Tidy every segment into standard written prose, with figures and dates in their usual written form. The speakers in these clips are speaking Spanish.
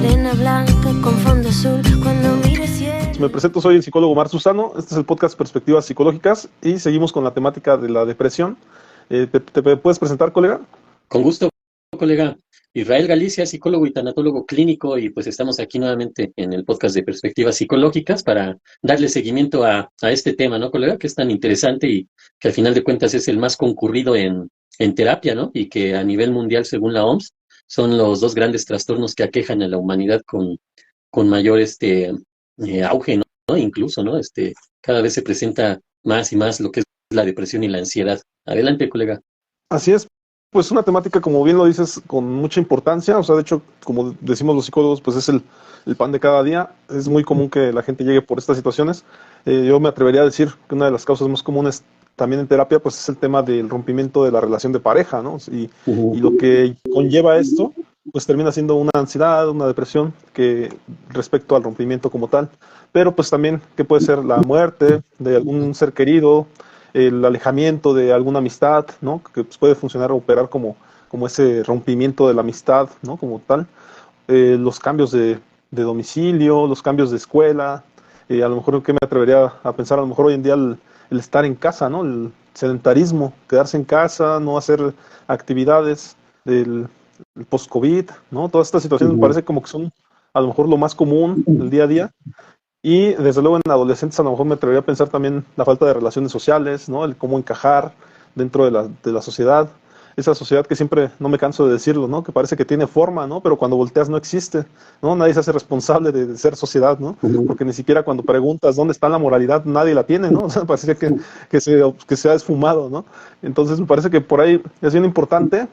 arena blanca con fondo azul cuando mire cielo. Me presento, soy el psicólogo Omar Susano. Este es el podcast Perspectivas Psicológicas y seguimos con la temática de la depresión. ¿Te puedes presentar, colega? Con gusto, colega. Israel Galicia, psicólogo y tanatólogo clínico, y pues estamos aquí nuevamente en el podcast de Perspectivas Psicológicas para darle seguimiento a este tema, ¿no, colega? Que es tan interesante y que al final de cuentas es el más concurrido en terapia, ¿no? Y que a nivel mundial, según la OMS, son los dos grandes trastornos que aquejan a la humanidad con mayor auge, ¿no? Incluso, ¿no? Cada vez se presenta más y más lo que es la depresión y la ansiedad. Adelante, colega. Así es, pues una temática, como bien lo dices, con mucha importancia. O sea, de hecho, como decimos los psicólogos, pues es el pan de cada día. Es muy común que la gente llegue por estas situaciones. Yo me atrevería a decir que una de las causas más comunes también en terapia, pues es el tema del rompimiento de la relación de pareja, ¿no? Y lo que conlleva esto, pues termina siendo una ansiedad, una depresión, que respecto al rompimiento como tal. Pero pues también que puede ser la muerte de algún ser querido, el alejamiento de alguna amistad, ¿no? Que pues, puede funcionar o operar como ese rompimiento de la amistad, ¿no? Como tal. Los cambios de domicilio, los cambios de escuela. A lo mejor que me atrevería a pensar, a lo mejor hoy en día el estar en casa, ¿no? El sedentarismo, quedarse en casa, no hacer actividades, el post-COVID, ¿no? Todas estas situaciones me parece como que son a lo mejor lo más común del día a día. Y desde luego en adolescentes a lo mejor me atrevería a pensar también la falta de relaciones sociales, ¿no? El cómo encajar dentro de la sociedad. Esa sociedad que siempre, no me canso de decirlo, ¿no? Que parece que tiene forma, ¿no? Pero cuando volteas no existe, ¿no? Nadie se hace responsable de ser sociedad, ¿no? Porque ni siquiera cuando preguntas dónde está la moralidad, nadie la tiene, ¿no? O sea, parece que se ha esfumado, ¿no? Entonces me parece que por ahí es bien importante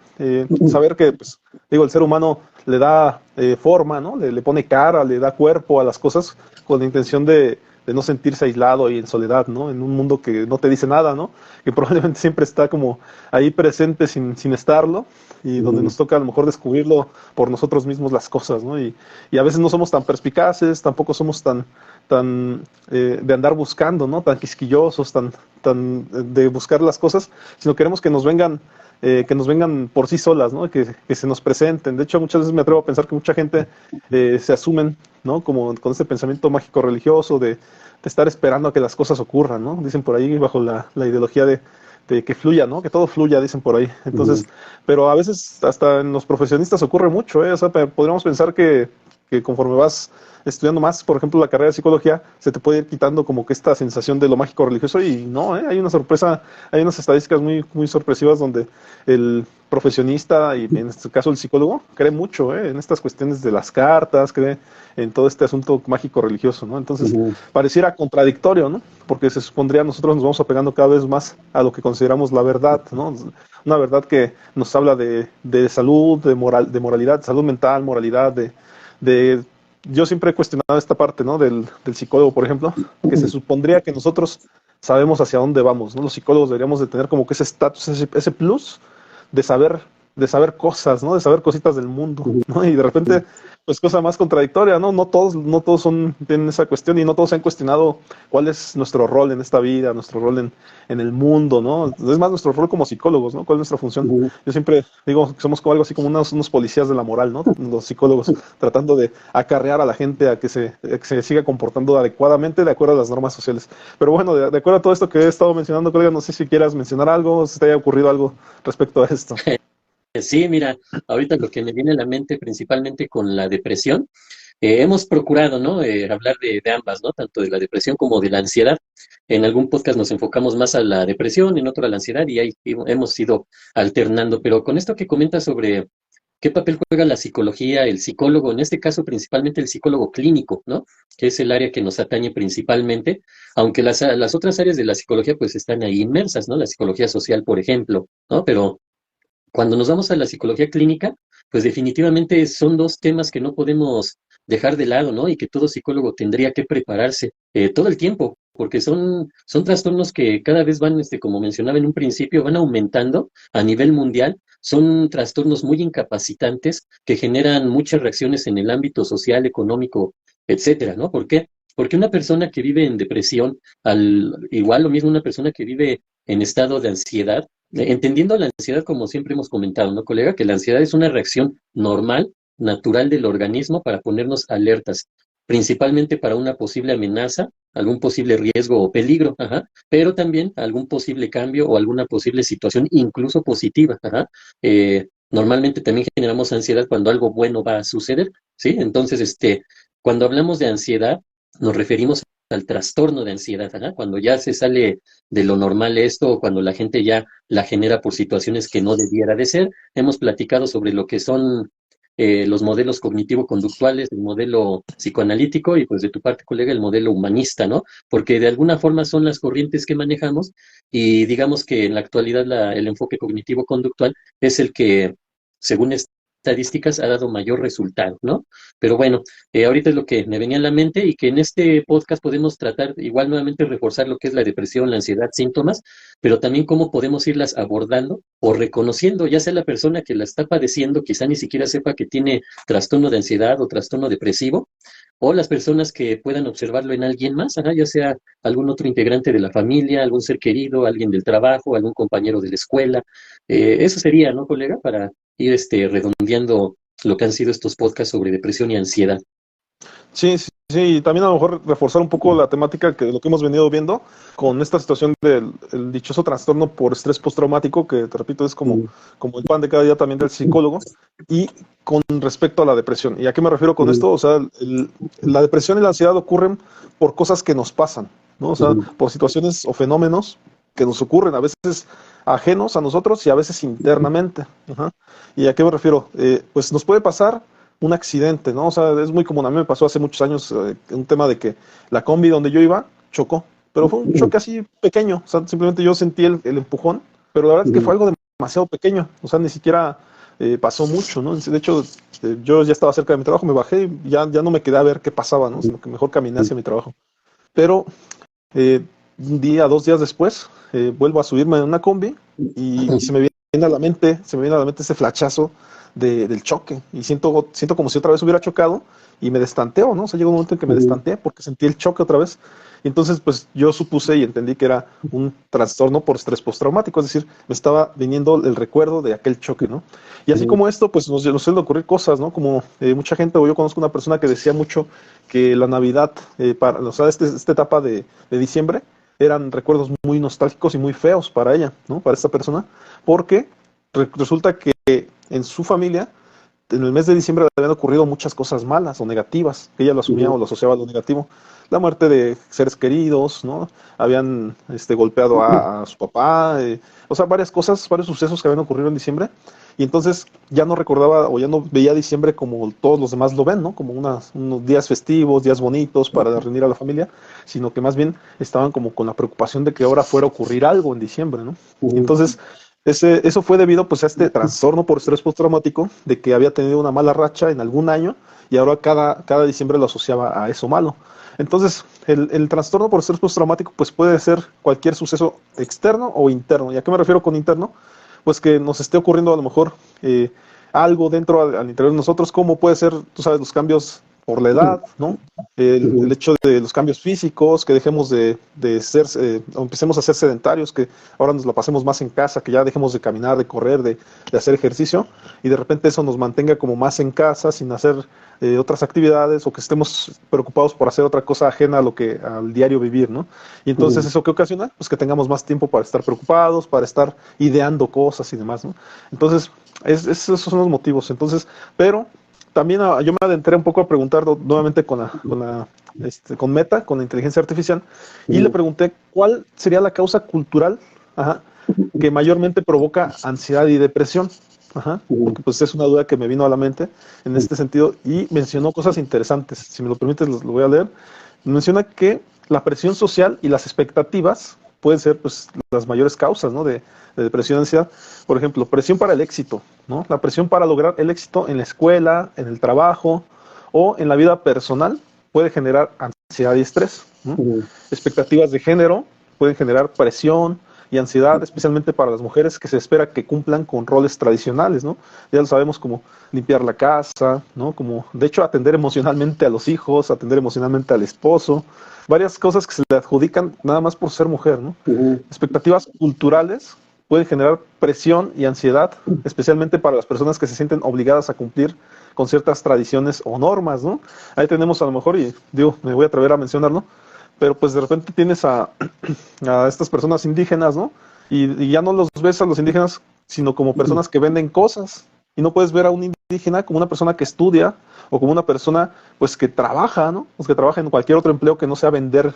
saber que, pues, digo, el ser humano le da forma, ¿no? Le pone cara, le da cuerpo a las cosas con la intención de no sentirse aislado y en soledad, ¿no? En un mundo que no te dice nada, ¿no? Que probablemente siempre está como ahí presente sin estarlo y donde nos toca a lo mejor descubrirlo por nosotros mismos las cosas, ¿no? Y a veces no somos tan perspicaces, tampoco somos tan de andar buscando, ¿no? Tan quisquillosos, de buscar las cosas, sino queremos que nos vengan por sí solas, ¿no? Que se nos presenten. De hecho, muchas veces me atrevo a pensar que mucha gente se asumen, ¿no? Como con este pensamiento mágico religioso de estar esperando a que las cosas ocurran, ¿no? Dicen por ahí bajo la ideología de que fluya, ¿no? Que todo fluya, dicen por ahí. Entonces, pero a veces hasta en los profesionistas ocurre mucho, ¿eh? O sea, podríamos pensar que conforme vas estudiando más, por ejemplo, la carrera de psicología, se te puede ir quitando como que esta sensación de lo mágico religioso y no, hay una sorpresa, hay unas estadísticas muy, muy sorpresivas donde el profesionista y en este caso el psicólogo cree mucho en estas cuestiones de las cartas, cree en todo este asunto mágico religioso, ¿no? Entonces pareciera contradictorio, ¿no? Porque se supondría nosotros nos vamos apegando cada vez más a lo que consideramos la verdad, ¿no? Una verdad que nos habla de salud, de moralidad, salud mental, moralidad, yo siempre he cuestionado esta parte, ¿no? Del psicólogo, por ejemplo, que se supondría que nosotros sabemos hacia dónde vamos, ¿no? Los psicólogos deberíamos de tener como que ese estatus, ese plus de saber cosas, ¿no? De saber cositas del mundo, ¿no? Y de repente, pues cosa más contradictoria, ¿no? No todos tienen esa cuestión y no todos se han cuestionado cuál es nuestro rol en esta vida, nuestro rol en el mundo, ¿no? Es más nuestro rol como psicólogos, ¿no? ¿Cuál es nuestra función? Yo siempre digo que somos como algo así como unos policías de la moral, ¿no? Los psicólogos, tratando de acarrear a la gente a que se siga comportando adecuadamente de acuerdo a las normas sociales. Pero bueno, de acuerdo a todo esto que he estado mencionando, colega, no sé si quieras mencionar algo, si te haya ocurrido algo respecto a esto. Sí, mira, ahorita lo que me viene a la mente principalmente con la depresión, hemos procurado, ¿no? Hablar de ambas, ¿no? Tanto de la depresión como de la ansiedad. En algún podcast nos enfocamos más a la depresión, en otro a la ansiedad y ahí hemos ido alternando. Pero con esto que comentas sobre qué papel juega la psicología, el psicólogo, en este caso principalmente el psicólogo clínico, ¿no? Que es el área que nos atañe principalmente, aunque las otras áreas de la psicología pues están ahí inmersas, ¿no? La psicología social, por ejemplo, ¿no? Pero cuando nos vamos a la psicología clínica, pues definitivamente son dos temas que no podemos dejar de lado, ¿no? Y que todo psicólogo tendría que prepararse todo el tiempo, porque son trastornos que cada vez van, como mencionaba en un principio, van aumentando a nivel mundial. Son trastornos muy incapacitantes que generan muchas reacciones en el ámbito social, económico, etcétera, ¿no? ¿Por qué? Porque una persona que vive en depresión, igual lo mismo una persona que vive en estado de ansiedad, entendiendo la ansiedad como siempre hemos comentado, ¿no, colega? Que la ansiedad es una reacción normal natural del organismo para ponernos alertas, principalmente para una posible amenaza, algún posible riesgo o peligro, ajá, pero también algún posible cambio o alguna posible situación, incluso positiva, ajá. Normalmente también generamos ansiedad cuando algo bueno va a suceder, ¿sí? Entonces, cuando hablamos de ansiedad, nos referimos al trastorno de ansiedad, ajá, cuando ya se sale de lo normal esto, o cuando la gente ya la genera por situaciones que no debiera de ser. Hemos platicado sobre lo que son los modelos cognitivo-conductuales, el modelo psicoanalítico y pues de tu parte, colega, el modelo humanista, ¿no? Porque de alguna forma son las corrientes que manejamos y digamos que en la actualidad el enfoque cognitivo-conductual es el que, según estadísticas, ha dado mayor resultado, ¿no? Pero bueno, ahorita es lo que me venía a la mente y que en este podcast podemos tratar igual nuevamente reforzar lo que es la depresión, la ansiedad, síntomas, pero también cómo podemos irlas abordando o reconociendo, ya sea la persona que la está padeciendo, quizá ni siquiera sepa que tiene trastorno de ansiedad o trastorno depresivo, o las personas que puedan observarlo en alguien más, ajá, ya sea algún otro integrante de la familia, algún ser querido, alguien del trabajo, algún compañero de la escuela. Eso sería, ¿no, colega? Para ir redondeando lo que han sido estos podcasts sobre depresión y ansiedad. Sí, sí, sí, y también a lo mejor reforzar un poco la temática que lo que hemos venido viendo con esta situación del el dichoso trastorno por estrés postraumático, que te repito es como el pan de cada día también del psicólogo, y con respecto a la depresión. ¿Y a qué me refiero con esto? O sea, la depresión y la ansiedad ocurren por cosas que nos pasan, ¿no? O sea, por situaciones o fenómenos que nos ocurren, a veces ajenos a nosotros y a veces internamente. Ajá. ¿Y a qué me refiero? Pues nos puede pasar un accidente, ¿no? O sea, es muy común. A mí me pasó hace muchos años un tema de que la combi donde yo iba chocó, pero fue un choque así pequeño. O sea, simplemente yo sentí el empujón, pero la verdad es que fue algo demasiado pequeño. O sea, ni siquiera pasó mucho, ¿no? De hecho, yo ya estaba cerca de mi trabajo, me bajé y ya no me quedé a ver qué pasaba, ¿no? Sino que mejor caminé hacia mi trabajo. Pero eh, un día, 2 días después, vuelvo a subirme en una combi y se me viene a la mente, ese flachazo del choque y siento como si otra vez hubiera chocado y me destanteo, ¿no? O sea, llegó un momento en que me destanteé porque sentí el choque otra vez. Y entonces, pues yo supuse y entendí que era un trastorno por estrés postraumático, es decir, me estaba viniendo el recuerdo de aquel choque, ¿no? Y así como esto, pues nos suelen ocurrir cosas, ¿no? Como mucha gente, o yo conozco una persona que decía mucho que la Navidad, o sea, esta etapa de diciembre, eran recuerdos muy nostálgicos y muy feos para ella, ¿no? Para esta persona, porque resulta que en su familia, en el mes de diciembre le habían ocurrido muchas cosas malas o negativas, que ella lo asumía o lo asociaba a lo negativo. La muerte de seres queridos, ¿no? Habían golpeado a su papá, o sea, varias cosas, varios sucesos que habían ocurrido en diciembre. Y entonces ya no recordaba o ya no veía diciembre como todos los demás lo ven, ¿no? Como unos días festivos, días bonitos para reunir a la familia, sino que más bien estaban como con la preocupación de que ahora fuera a ocurrir algo en diciembre, ¿no? Y entonces eso fue debido pues a este trastorno por estrés postraumático de que había tenido una mala racha en algún año y ahora cada diciembre lo asociaba a eso malo. Entonces, el trastorno por estrés postraumático pues puede ser cualquier suceso externo o interno. ¿Y a qué me refiero con interno? Pues que nos esté ocurriendo a lo mejor algo dentro al interior de nosotros, como puede ser, tú sabes, los cambios por la edad, ¿no? El hecho de los cambios físicos, que dejemos de ser, o empecemos a ser sedentarios, que ahora nos la pasemos más en casa, que ya dejemos de caminar, de correr, de hacer ejercicio, y de repente eso nos mantenga como más en casa, sin hacer otras actividades, o que estemos preocupados por hacer otra cosa ajena a lo que al diario vivir, ¿no? Y entonces eso qué ocasiona, pues que tengamos más tiempo para estar preocupados, para estar ideando cosas y demás, ¿no? Entonces, esos son los motivos. Entonces, pero también yo me adentré un poco a preguntar nuevamente con Meta, con la inteligencia artificial, y le pregunté cuál sería la causa cultural, ajá, que mayormente provoca ansiedad y depresión. Ajá, porque pues es una duda que me vino a la mente en este sentido y mencionó cosas interesantes. Si me lo permites, lo voy a leer. Menciona que la presión social y las expectativas pueden ser pues las mayores causas, ¿no? de depresión y ansiedad. Por ejemplo, presión para el éxito, ¿no? La presión para lograr el éxito en la escuela, en el trabajo o en la vida personal puede generar ansiedad y estrés, ¿no? Expectativas de género pueden generar presión y ansiedad, especialmente para las mujeres que se espera que cumplan con roles tradicionales, ¿no? Ya lo sabemos, como limpiar la casa, ¿no? Como, de hecho, atender emocionalmente a los hijos, atender emocionalmente al esposo, varias cosas que se le adjudican nada más por ser mujer, ¿no? Expectativas culturales puede generar presión y ansiedad, especialmente para las personas que se sienten obligadas a cumplir con ciertas tradiciones o normas, ¿no? Ahí tenemos a lo mejor, y digo, me voy a atrever a mencionarlo, pero pues de repente tienes a estas personas indígenas, ¿no? Y ya no los ves a los indígenas, sino como personas que venden cosas. Y no puedes ver a un indígena como una persona que estudia o como una persona pues que trabaja, ¿no? Pues que trabaja en cualquier otro empleo que no sea vender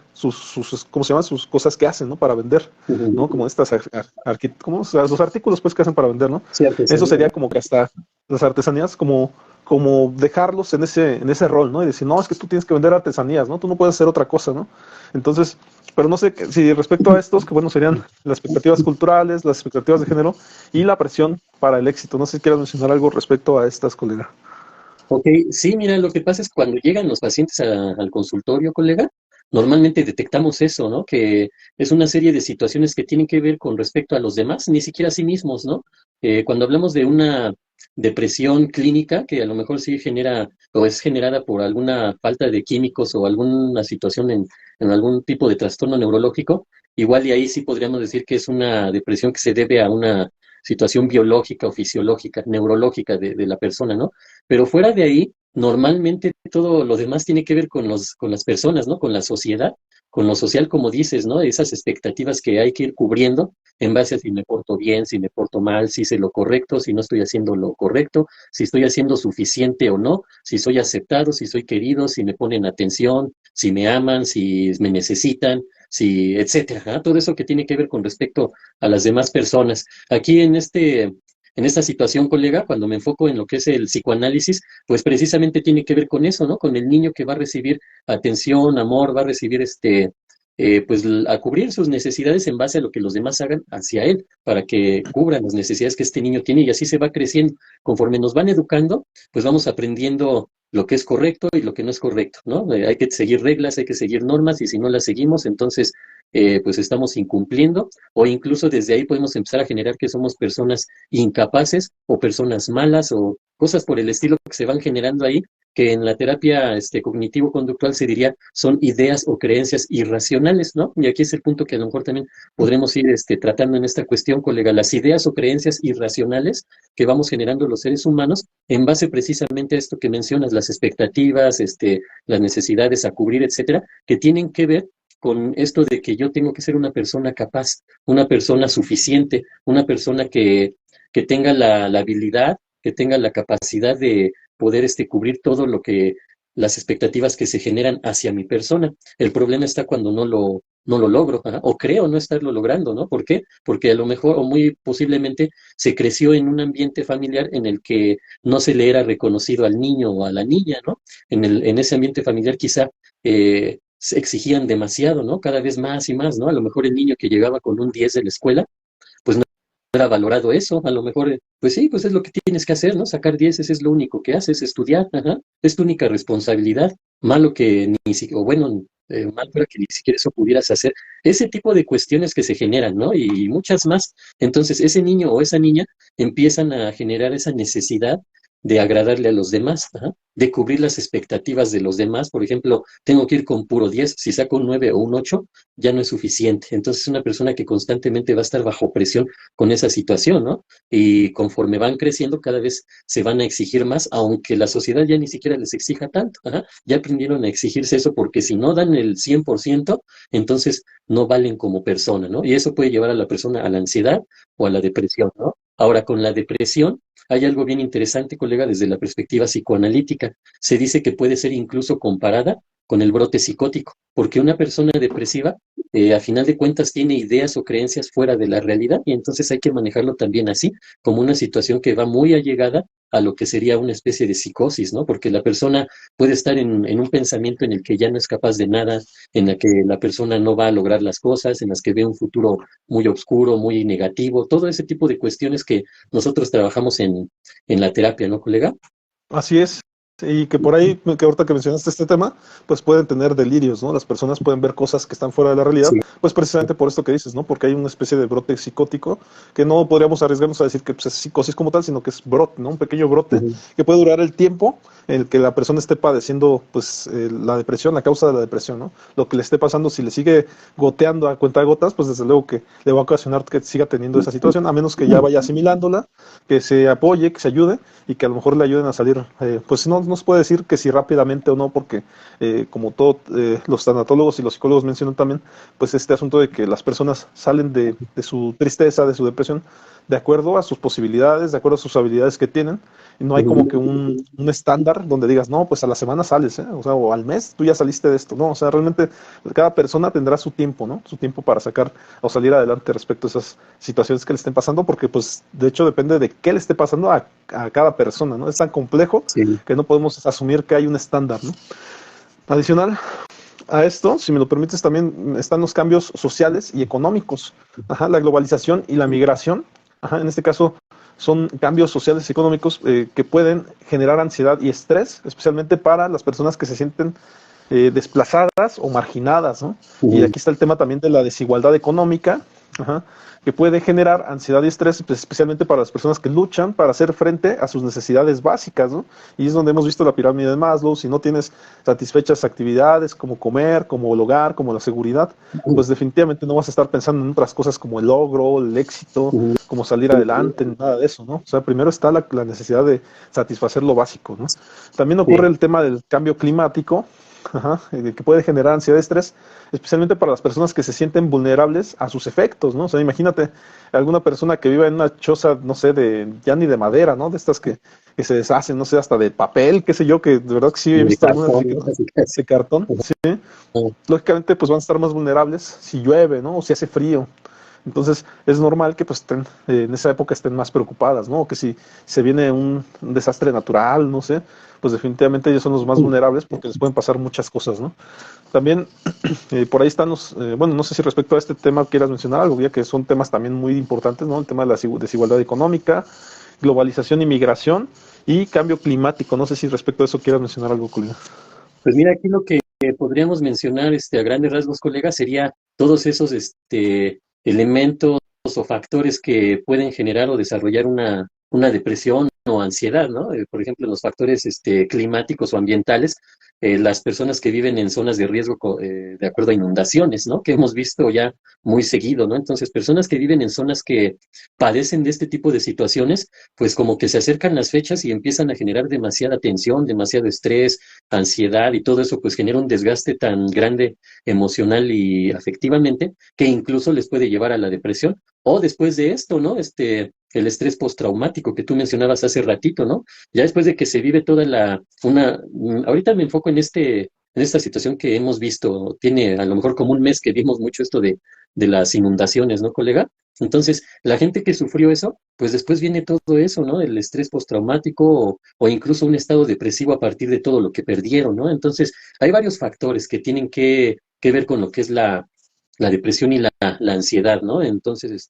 ¿cómo se llama? Sus cosas que hacen, ¿no? Para vender, ¿no? Como estas, ¿cómo? O sea, los artículos pues que hacen para vender, ¿no? Sí, Eso artesanía. sería como que hasta las artesanías como dejarlos en ese rol, ¿no? Y decir, no, es que tú tienes que vender artesanías, ¿no? Tú no puedes hacer otra cosa, ¿no? Entonces, pero no sé si respecto a estos, que bueno, serían las expectativas culturales, las expectativas de género y la presión para el éxito. No sé si quieras mencionar algo respecto a estas, colega. Ok, sí, mira, lo que pasa es cuando llegan los pacientes al consultorio, colega, normalmente detectamos eso, ¿no? Que es una serie de situaciones que tienen que ver con respecto a los demás, ni siquiera a sí mismos, ¿no? Cuando hablamos de una depresión clínica, que a lo mejor sí genera o es generada por alguna falta de químicos o alguna situación en algún tipo de trastorno neurológico, igual y ahí sí podríamos decir que es una depresión que se debe a una situación biológica o fisiológica, neurológica de la persona, ¿no? Pero fuera de ahí, normalmente todo lo demás tiene que ver con las personas, ¿no? Con la sociedad, con lo social, como dices, ¿no? Esas expectativas que hay que ir cubriendo en base a si me porto bien, si me porto mal, si hice lo correcto, si no estoy haciendo lo correcto, si estoy haciendo suficiente o no, si soy aceptado, si soy querido, si me ponen atención, si me aman, si me necesitan, si, etcétera, ¿ah? Todo eso que tiene que ver con respecto a las demás personas. Aquí en esta situación, colega, cuando me enfoco en lo que es el psicoanálisis, pues precisamente tiene que ver con eso, ¿no? Con el niño que va a recibir atención, amor, va a recibir pues a cubrir sus necesidades en base a lo que los demás hagan hacia él, para que cubran las necesidades que este niño tiene y así se va creciendo. Conforme nos van educando, pues vamos aprendiendo lo que es correcto y lo que no es correcto, ¿no? Hay que seguir reglas, hay que seguir normas y si no las seguimos, entonces pues estamos incumpliendo o incluso desde ahí podemos empezar a generar que somos personas incapaces o personas malas o cosas por el estilo que se van generando ahí, que en la terapia cognitivo-conductual se diría son ideas o creencias irracionales, ¿no? Y aquí es el punto que a lo mejor también podremos ir tratando en esta cuestión, colega, las ideas o creencias irracionales que vamos generando los seres humanos en base precisamente a esto que mencionas, las expectativas, las necesidades a cubrir, etcétera, que tienen que ver con esto de que yo tengo que ser una persona capaz, una persona suficiente, una persona que tenga la habilidad, que tenga la capacidad de poder cubrir todo lo que las expectativas que se generan hacia mi persona. El problema está cuando no lo logro, ¿ah? O creo no estarlo logrando, ¿no? ¿Por qué? Porque a lo mejor o muy posiblemente se creció en un ambiente familiar en el que no se le era reconocido al niño o a la niña, ¿no? En ese ambiente familiar quizá se exigían demasiado, ¿no? Cada vez más y más, ¿no? A lo mejor el niño que llegaba con un 10 de la escuela, pues no era valorado eso, a lo mejor, pues sí, pues es lo que tienes que hacer, ¿no? Sacar 10 es lo único que haces, estudiar, ajá, es tu única responsabilidad, malo que ni siquiera, o bueno, mal fuera que ni siquiera eso pudieras hacer, ese tipo de cuestiones que se generan, ¿no? Y muchas más. Entonces, ese niño o esa niña empiezan a generar esa necesidad de agradarle a los demás, ajá, de cubrir las expectativas de los demás. Por ejemplo, tengo que ir con puro 10, si saco un 9 o un 8, ya no es suficiente. Entonces, es una persona que constantemente va a estar bajo presión con esa situación, ¿no? Y conforme van creciendo, cada vez se van a exigir más, aunque la sociedad ya ni siquiera les exija tanto, ajá. Ya aprendieron a exigirse eso porque si no dan el 100%, entonces no valen como persona, ¿no? Y eso puede llevar a la persona a la ansiedad o a la depresión, ¿no? Ahora, con la depresión hay algo bien interesante, colega, desde la perspectiva psicoanalítica. Se dice que puede ser incluso comparada con el brote psicótico, porque una persona depresiva, a final de cuentas, tiene ideas o creencias fuera de la realidad y entonces hay que manejarlo también así, como una situación que va muy allegada a lo que sería una especie de psicosis, ¿no? Porque la persona puede estar en un pensamiento en el que ya no es capaz de nada, en la que la persona no va a lograr las cosas, en las que ve un futuro muy oscuro, muy negativo, todo ese tipo de cuestiones que nosotros trabajamos en la terapia, ¿no, colega? Así es. Y que por ahí, que ahorita que mencionaste este tema, pues pueden tener delirios, ¿no? Las personas pueden ver cosas que están fuera de la realidad, Sí. pues precisamente por esto que dices, ¿no? Porque hay una especie de brote psicótico que no podríamos arriesgarnos a decir que pues, es psicosis como tal, sino que es brote, ¿no? Un pequeño brote Ujú. que puede durar el tiempo en el que la persona esté padeciendo, pues, la depresión, la causa de la depresión, ¿no? Lo que le esté pasando, si le sigue goteando a cuenta de gotas, pues desde luego que le va a ocasionar que siga teniendo esa situación, a menos que ya vaya asimilándola, que se apoye, que se ayude y que a lo mejor le ayuden a salir, pues no se puede decir que si rápidamente o no, porque como todo, los tanatólogos y los psicólogos mencionan también, pues este asunto de que las personas salen de su tristeza, de su depresión, de acuerdo a sus posibilidades, de acuerdo a sus habilidades que tienen, y no hay como que un estándar donde digas, no, pues a la semana sales, ¿eh? O sea, o al mes tú ya saliste de esto, ¿no? O sea, realmente cada persona tendrá su tiempo, ¿no? Su tiempo para sacar o salir adelante respecto a esas situaciones que le estén pasando, porque pues de hecho depende de qué le esté pasando a cada persona, ¿no? Es tan complejo Sí. que no podemos asumir que hay un estándar, ¿no? Adicional a esto, si me lo permites, también están los cambios sociales y económicos. Ajá, la globalización y la migración, ajá, en este caso, son cambios sociales y económicos que pueden generar ansiedad y estrés, especialmente para las personas que se sienten desplazadas o marginadas, ¿no? Y Ujú. aquí está el tema también de la desigualdad económica, ajá, que puede generar ansiedad y estrés, pues, especialmente para las personas que luchan para hacer frente a sus necesidades básicas, ¿no? Y es donde hemos visto la pirámide de Maslow. Si no tienes satisfechas actividades como comer, como el hogar, como la seguridad, pues definitivamente no vas a estar pensando en otras cosas como el logro, el éxito, Ujú. como salir adelante, nada de eso, ¿no? O sea, primero está la necesidad de satisfacer lo básico, ¿no? También ocurre Sí. el tema del cambio climático, ajá, que puede generar ansiedad y estrés, especialmente para las personas que se sienten vulnerables a sus efectos, ¿no? O sea, imagínate alguna persona que viva en una choza, no sé, ya ni de madera, ¿no? De estas que se deshacen, no sé, hasta de papel, qué sé yo, que de verdad que sí he De visto algunas cartón, ¿no? Casi, casi. de cartón, sí. Lógicamente, pues van a estar más vulnerables si llueve, ¿no? O si hace frío. Entonces es normal que pues estén, en esa época estén más preocupadas, ¿no? Que si se viene un desastre natural, no sé, pues definitivamente ellos son los más vulnerables porque les pueden pasar muchas cosas, ¿no? También por ahí están bueno, no sé si respecto a este tema quieras mencionar algo, ya que son temas también muy importantes, ¿no? El tema de la desigualdad económica, globalización y migración y cambio climático. No sé si respecto a eso quieras mencionar algo, Julio. Pues mira, aquí lo que podríamos mencionar, a grandes rasgos, colega, sería todos esos, elementos o factores que pueden generar o desarrollar una depresión o ansiedad, ¿no? Por ejemplo, los factores, climáticos o ambientales, las personas que viven en zonas de riesgo, de acuerdo a inundaciones, ¿no? Que hemos visto ya muy seguido, ¿no? Entonces, personas que viven en zonas que padecen de este tipo de situaciones, pues como que se acercan las fechas y empiezan a generar demasiada tensión, demasiado estrés, ansiedad y todo eso, pues genera un desgaste tan grande emocional y afectivamente que incluso les puede llevar a la depresión. O después de esto, ¿no? El estrés postraumático que tú mencionabas hace ratito, ¿no? Ya después de que se vive toda ahorita me enfoco en esta situación que hemos visto, tiene a lo mejor como un mes que vimos mucho esto de las inundaciones, ¿no, colega? Entonces, la gente que sufrió eso, pues después viene todo eso, ¿no? El estrés postraumático o incluso un estado depresivo a partir de todo lo que perdieron, ¿no? Entonces, hay varios factores que tienen que ver con lo que es la depresión y la ansiedad, ¿no? Entonces,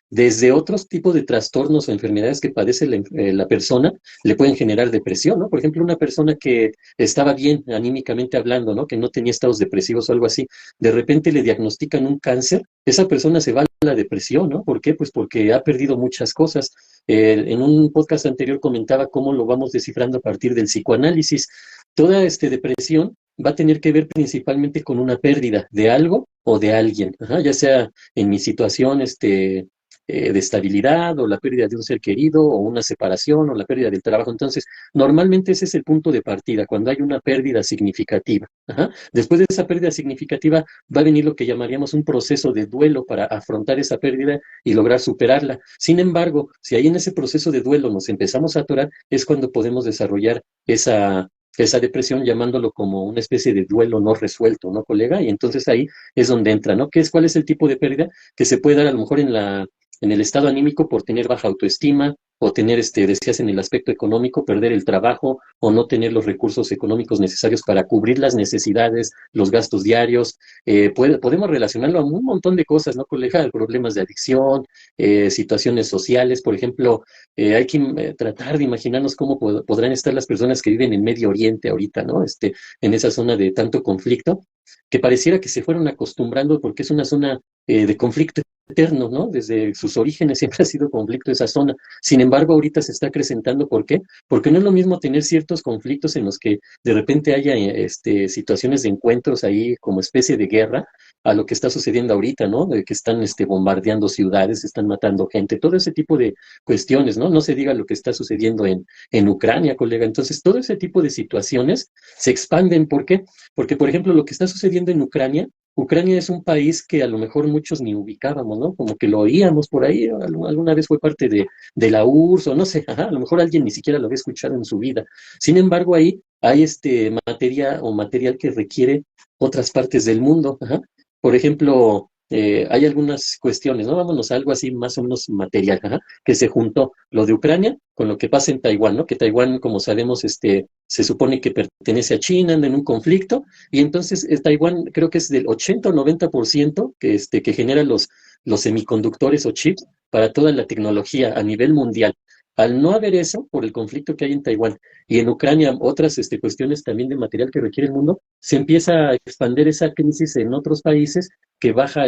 desde otros tipos de trastornos o enfermedades que padece la persona, le pueden generar depresión, ¿no? Por ejemplo, una persona que estaba bien anímicamente hablando, ¿no? Que no tenía estados depresivos o algo así, de repente le diagnostican un cáncer, esa persona se va a la depresión, ¿no? ¿Por qué? Pues porque ha perdido muchas cosas. En un podcast anterior comentaba cómo lo vamos descifrando a partir del psicoanálisis. Toda depresión va a tener que ver principalmente con una pérdida de algo o de alguien, ajá, ya sea en mi situación de estabilidad o la pérdida de un ser querido o una separación o la pérdida del trabajo. Entonces, normalmente ese es el punto de partida, cuando hay una pérdida significativa. Ajá. Después de esa pérdida significativa va a venir lo que llamaríamos un proceso de duelo para afrontar esa pérdida y lograr superarla. Sin embargo, si ahí en ese proceso de duelo nos empezamos a atorar, es cuando podemos desarrollar esa depresión, llamándolo como una especie de duelo no resuelto, ¿no, colega? Y entonces ahí es donde entra, ¿no? ¿Cuál es el tipo de pérdida que se puede dar a lo mejor en el estado anímico por tener baja autoestima o tener, decías en el aspecto económico, perder el trabajo o no tener los recursos económicos necesarios para cubrir las necesidades, los gastos diarios. Podemos relacionarlo a un montón de cosas, ¿no, colega? Problemas de adicción, situaciones sociales, por ejemplo, hay que tratar de imaginarnos cómo podrán estar las personas que viven en Medio Oriente ahorita, ¿no? En esa zona de tanto conflicto, que pareciera que se fueron acostumbrando porque es una zona de conflicto eterno, ¿no? Desde sus orígenes siempre ha sido conflicto esa zona. Sin embargo, ahorita se está acrecentando. ¿Por qué? Porque no es lo mismo tener ciertos conflictos en los que de repente haya situaciones de encuentros ahí como especie de guerra a lo que está sucediendo ahorita, ¿no? De que están bombardeando ciudades, están matando gente, todo ese tipo de cuestiones, ¿no? No se diga lo que está sucediendo en Ucrania, colega. Entonces, todo ese tipo de situaciones se expanden. ¿Por qué? Porque, por ejemplo, lo que está sucediendo en Ucrania, Ucrania es un país que a lo mejor muchos ni ubicábamos, ¿no? Como que lo oíamos por ahí, alguna vez fue parte de la URSS, o no sé, ajá, a lo mejor alguien ni siquiera lo había escuchado en su vida. Sin embargo, ahí hay materia o material que requiere otras partes del mundo, ajá. Por ejemplo, hay algunas cuestiones, ¿no? Vámonos a algo así más o menos material, ajá, que se juntó lo de Ucrania con lo que pasa en Taiwán, ¿no? Que Taiwán, como sabemos, se supone que pertenece a China, anda en un conflicto, y entonces Taiwán creo que es del 80 o 90% que genera los semiconductores o chips para toda la tecnología a nivel mundial. Al no haber eso, por el conflicto que hay en Taiwán y en Ucrania, otras cuestiones también de material que requiere el mundo, se empieza a expandir esa crisis en otros países que baja,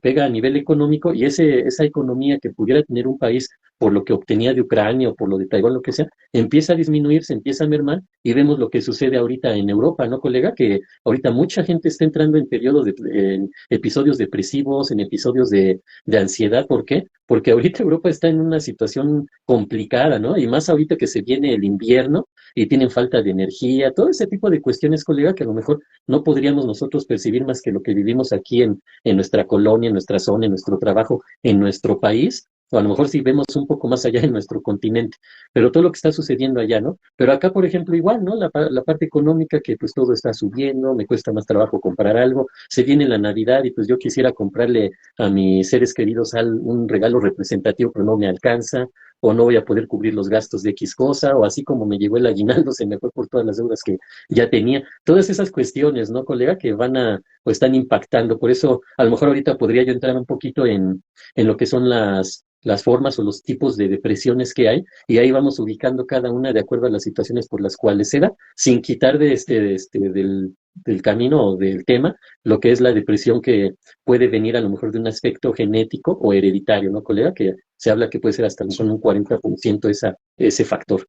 pega a nivel económico, y esa economía que pudiera tener un país por lo que obtenía de Ucrania o por lo de Taiwán, lo que sea, empieza a disminuir, se empieza a mermar, y vemos lo que sucede ahorita en Europa, ¿no, colega? Que ahorita mucha gente está entrando en periodos en episodios depresivos, en episodios de ansiedad. ¿Por qué? Porque ahorita Europa está en una situación complicada, ¿no? Y más ahorita que se viene el invierno y tienen falta de energía, todo ese tipo de cuestiones, colega, que a lo mejor no podríamos nosotros percibir más que lo que vivimos aquí en nuestra colonia, en nuestra zona, en nuestro trabajo, en nuestro país, o a lo mejor si vemos un poco más allá en nuestro continente, pero todo lo que está sucediendo allá, ¿no? Pero acá, por ejemplo, igual, ¿no? La parte económica, que pues todo está subiendo, me cuesta más trabajo comprar algo, se viene la Navidad y pues yo quisiera comprarle a mis seres queridos un regalo representativo, pero no me alcanza, o no voy a poder cubrir los gastos de X cosa, o así como me llegó el aguinaldo, se me fue por todas las deudas que ya tenía. Todas esas cuestiones, ¿no, colega? Que van o están impactando. Por eso, a lo mejor ahorita podría yo entrar un poquito en lo que son las formas o los tipos de depresiones que hay, y ahí vamos ubicando cada una de acuerdo a las situaciones por las cuales se da, sin quitar del camino o del tema lo que es la depresión, que puede venir a lo mejor de un aspecto genético o hereditario, ¿no, colega? Que se habla que puede ser hasta son un 40% ese factor.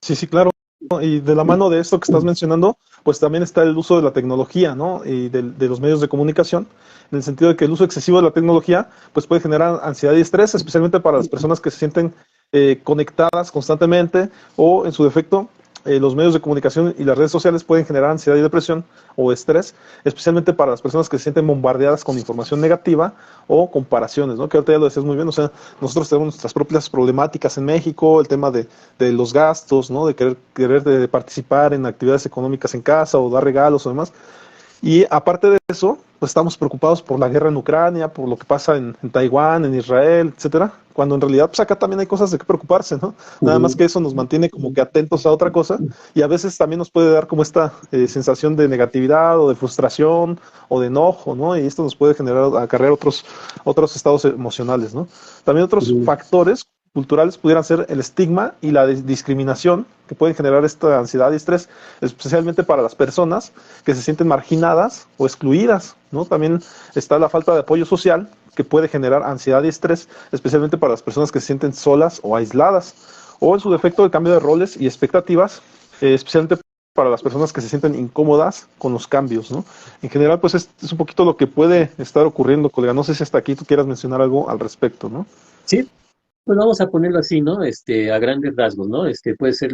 Sí, sí, claro. Y de la mano de esto que estás mencionando, pues también está el uso de la tecnología, ¿no? Y de los medios de comunicación, en el sentido de que el uso excesivo de la tecnología, pues puede generar ansiedad y estrés, especialmente para las personas que se sienten conectadas constantemente, o en su defecto, los medios de comunicación y las redes sociales pueden generar ansiedad y depresión o estrés, especialmente para las personas que se sienten bombardeadas con información negativa o comparaciones, ¿no? Que ahorita ya lo decías muy bien, o sea, nosotros tenemos nuestras propias problemáticas en México, el tema de los gastos, ¿no? De querer de participar en actividades económicas en casa o dar regalos o demás. Y aparte de eso, pues estamos preocupados por la guerra en Ucrania, por lo que pasa en Taiwán, en Israel, etcétera, cuando en realidad pues acá también hay cosas de qué preocuparse, ¿no? Nada más que eso nos mantiene como que atentos a otra cosa, y a veces también nos puede dar como esta sensación de negatividad o de frustración o de enojo, ¿no? Y esto nos puede generar, acarrear otros estados emocionales, ¿no? También otros factores culturales pudieran ser el estigma y la discriminación, que pueden generar esta ansiedad y estrés, especialmente para las personas que se sienten marginadas o excluidas, ¿no? También está la falta de apoyo social, que puede generar ansiedad y estrés, especialmente para las personas que se sienten solas o aisladas, o en su defecto el cambio de roles y expectativas, especialmente para las personas que se sienten incómodas con los cambios, ¿no? En general, pues es un poquito lo que puede estar ocurriendo, colega. No sé si hasta aquí tú quieras mencionar algo al respecto, ¿no? Sí, pues vamos a ponerlo así, ¿no? A grandes rasgos, ¿no? Puede ser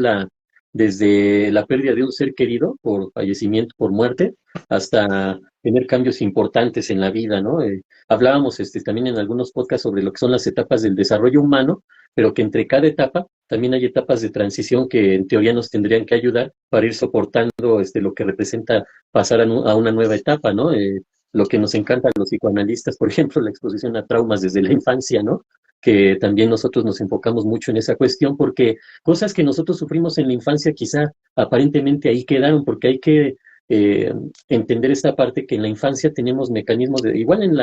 desde la pérdida de un ser querido por fallecimiento, por muerte, hasta tener cambios importantes en la vida, ¿no? Hablábamos también en algunos podcasts sobre lo que son las etapas del desarrollo humano, pero que entre cada etapa también hay etapas de transición que en teoría nos tendrían que ayudar para ir soportando lo que representa pasar a una nueva etapa, ¿no? lo que nos encanta a los psicoanalistas, por ejemplo, la exposición a traumas desde la infancia, ¿no? Que también nosotros nos enfocamos mucho en esa cuestión, porque cosas que nosotros sufrimos en la infancia quizá aparentemente ahí quedaron, porque hay que eh, entender esta parte que en la infancia tenemos mecanismos de, igual en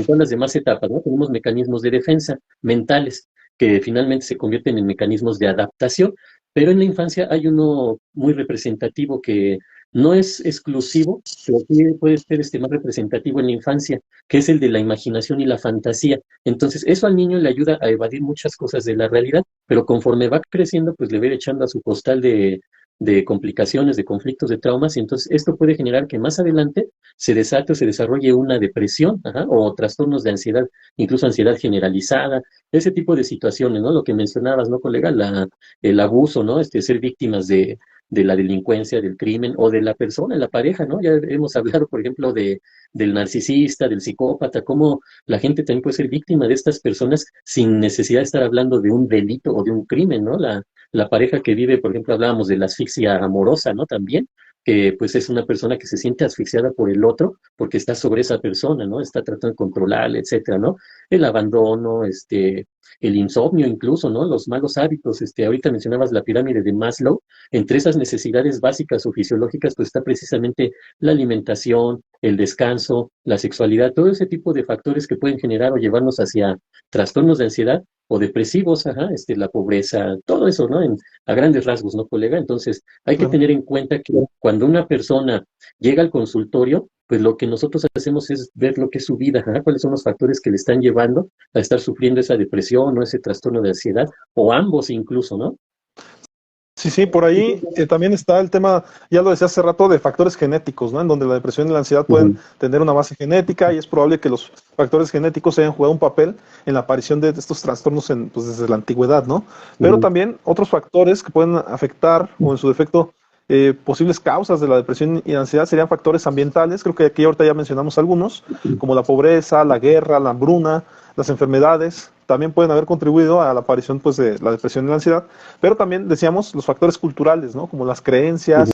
todas las demás etapas, ¿no? Tenemos mecanismos de defensa mentales que finalmente se convierten en mecanismos de adaptación, pero en la infancia hay uno muy representativo que no es exclusivo, pero sí puede ser más representativo en la infancia, que es el de la imaginación y la fantasía. Entonces, eso al niño le ayuda a evadir muchas cosas de la realidad, pero conforme va creciendo, pues le va a ir echando a su costal de complicaciones, de conflictos, de traumas, y entonces esto puede generar que más adelante se desate o se desarrolle una depresión, ajá, o trastornos de ansiedad, incluso ansiedad generalizada, ese tipo de situaciones, ¿no? Lo que mencionabas, ¿no, colega? El abuso, ¿no? Ser víctimas de la delincuencia, del crimen o de la persona, la pareja, ¿no? Ya hemos hablado, por ejemplo, del narcisista, del psicópata, cómo la gente también puede ser víctima de estas personas sin necesidad de estar hablando de un delito o de un crimen, ¿no? La pareja que vive, por ejemplo, hablábamos de la asfixia amorosa, ¿no? También, que pues es una persona que se siente asfixiada por el otro porque está sobre esa persona, ¿no? Está tratando de controlarla, etcétera, ¿no? El abandono, el insomnio incluso, ¿no? Los malos hábitos, ahorita mencionabas la pirámide de Maslow, entre esas necesidades básicas o fisiológicas, pues está precisamente la alimentación, el descanso, la sexualidad, todo ese tipo de factores que pueden generar o llevarnos hacia trastornos de ansiedad o depresivos, ajá, la pobreza, todo eso, ¿no? A grandes rasgos, ¿no, colega? Entonces, hay que Claro. tener en cuenta que cuando una persona llega al consultorio, pues lo que nosotros hacemos es ver lo que es su vida, ajá, cuáles son los factores que le están llevando a estar sufriendo esa depresión o ese trastorno de ansiedad, o ambos incluso, ¿no? Sí, sí, por ahí también está el tema, ya lo decía hace rato, de factores genéticos, ¿no? En donde la depresión y la ansiedad pueden Ujú. tener una base genética y es probable que los factores genéticos hayan jugado un papel en la aparición de estos trastornos pues, desde la antigüedad, ¿no? Pero Ujú. también otros factores que pueden afectar o en su defecto posibles causas de la depresión y la ansiedad serían factores ambientales, creo que aquí ahorita ya mencionamos algunos, como la pobreza, la guerra, la hambruna, las enfermedades, también pueden haber contribuido a la aparición pues, de la depresión y la ansiedad, pero también decíamos los factores culturales, ¿no? Como las creencias,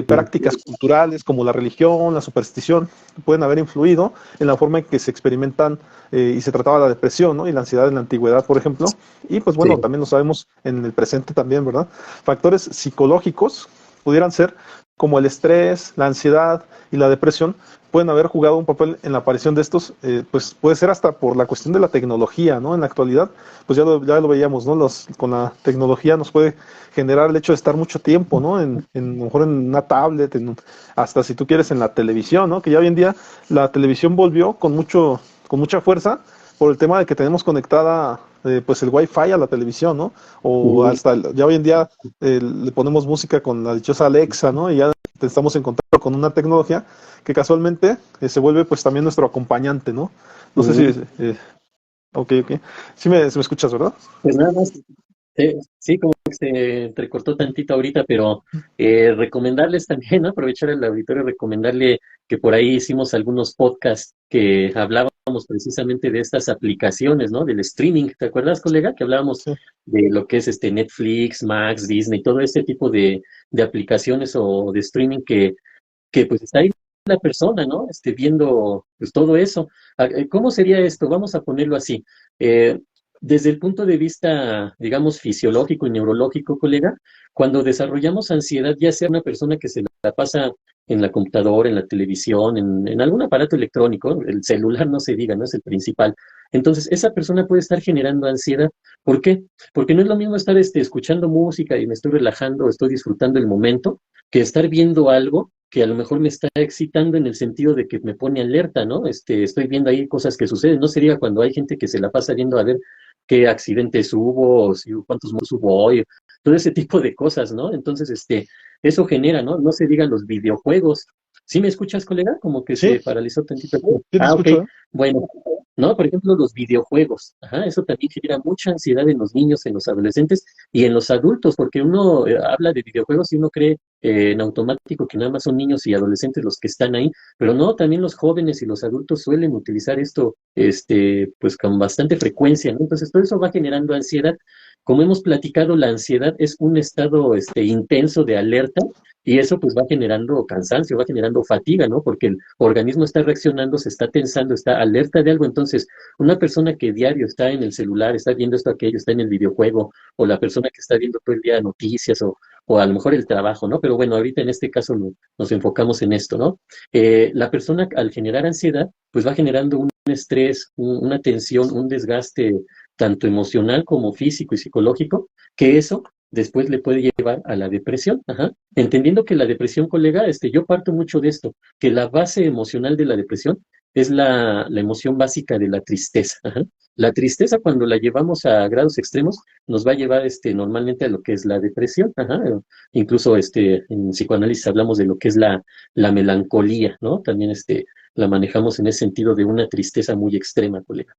prácticas culturales, como la religión, la superstición, pueden haber influido en la forma en que se experimentan y se trataba la depresión, ¿no? Y la ansiedad en la antigüedad, por ejemplo. Y pues bueno, Sí. también lo sabemos en el presente también, ¿verdad? Factores psicológicos pudieran ser como el estrés, la ansiedad y la depresión, pueden haber jugado un papel en la aparición de estos, pues puede ser hasta por la cuestión de la tecnología, ¿no? En la actualidad, pues ya lo veíamos, ¿no? Con la tecnología nos puede generar el hecho de estar mucho tiempo, ¿no? A lo mejor en una tablet, hasta si tú quieres en la televisión, ¿no? Que ya hoy en día la televisión volvió con mucha fuerza por el tema de que tenemos conectada pues el wifi a la televisión, ¿no? O Ujú. hasta ya hoy en día le ponemos música con la dichosa Alexa, ¿no? Y ya estamos en contacto con una tecnología que casualmente se vuelve pues también nuestro acompañante, ¿no? No sé si... Ujú. ok, ok. Sí me escuchas, ¿verdad? Pues nada más, sí, como que se entrecortó tantito ahorita, pero recomendarles también, ¿no? Aprovechar el auditorio, recomendarle que por ahí hicimos algunos podcasts que hablábamos precisamente de estas aplicaciones, ¿no? Del streaming, ¿te acuerdas, colega? Que hablábamos Sí. de lo que es Netflix, Max, Disney, todo este tipo de aplicaciones o de streaming que pues está ahí la persona, ¿no? Viendo pues todo eso. ¿Cómo sería esto? Vamos a ponerlo así. Eh, Desde el punto de vista, digamos, fisiológico y neurológico, colega, cuando desarrollamos ansiedad, ya sea una persona que se la pasa en la computadora, en la televisión, en algún aparato electrónico, el celular no se diga, no es el principal. Entonces, esa persona puede estar generando ansiedad. ¿Por qué? Porque no es lo mismo estar escuchando música y me estoy relajando, estoy disfrutando el momento, que estar viendo algo que a lo mejor me está excitando en el sentido de que me pone alerta, ¿no? Estoy viendo ahí cosas que suceden. No sería cuando hay gente que se la pasa viendo a ver qué accidentes hubo, o si, cuántos muertos hubo hoy, todo ese tipo de cosas, ¿no? Entonces, eso genera, ¿no? No se digan los videojuegos. ¿Sí me escuchas, colega? Como que Sí, se paralizó tantito. sí te Ah, ok. escucho, ¿eh? Bueno, ¿no? Por ejemplo, los videojuegos. Ajá, eso también genera mucha ansiedad en los niños, en los adolescentes y en los adultos, porque uno habla de videojuegos y uno cree en automático que nada más son niños y adolescentes los que están ahí, pero no, también los jóvenes y los adultos suelen utilizar esto, pues con bastante frecuencia, ¿no? Entonces todo eso va generando ansiedad como hemos platicado, la ansiedad es un estado intenso de alerta y eso pues va generando cansancio, va generando fatiga, ¿no? Porque el organismo está reaccionando, se está tensando, está alerta de algo. Entonces, una persona que diario está en el celular, está viendo esto, aquello, está en el videojuego, o la persona que está viendo todo el día noticias, o a lo mejor el trabajo, ¿no? Pero bueno, ahorita en este caso nos enfocamos en esto, ¿no? La persona al generar ansiedad, pues va generando un estrés, una tensión, un desgaste tanto emocional como físico y psicológico, que eso después le puede llevar a la depresión. Ajá. Entendiendo que la depresión, colega, yo parto mucho de esto, que la base emocional de la depresión es la emoción básica de la tristeza. Ajá. La tristeza, cuando la llevamos a grados extremos, nos va a llevar normalmente a lo que es la depresión. Ajá. Incluso en psicoanálisis hablamos de lo que es la melancolía, ¿no? También la manejamos en ese sentido de una tristeza muy extrema, colega.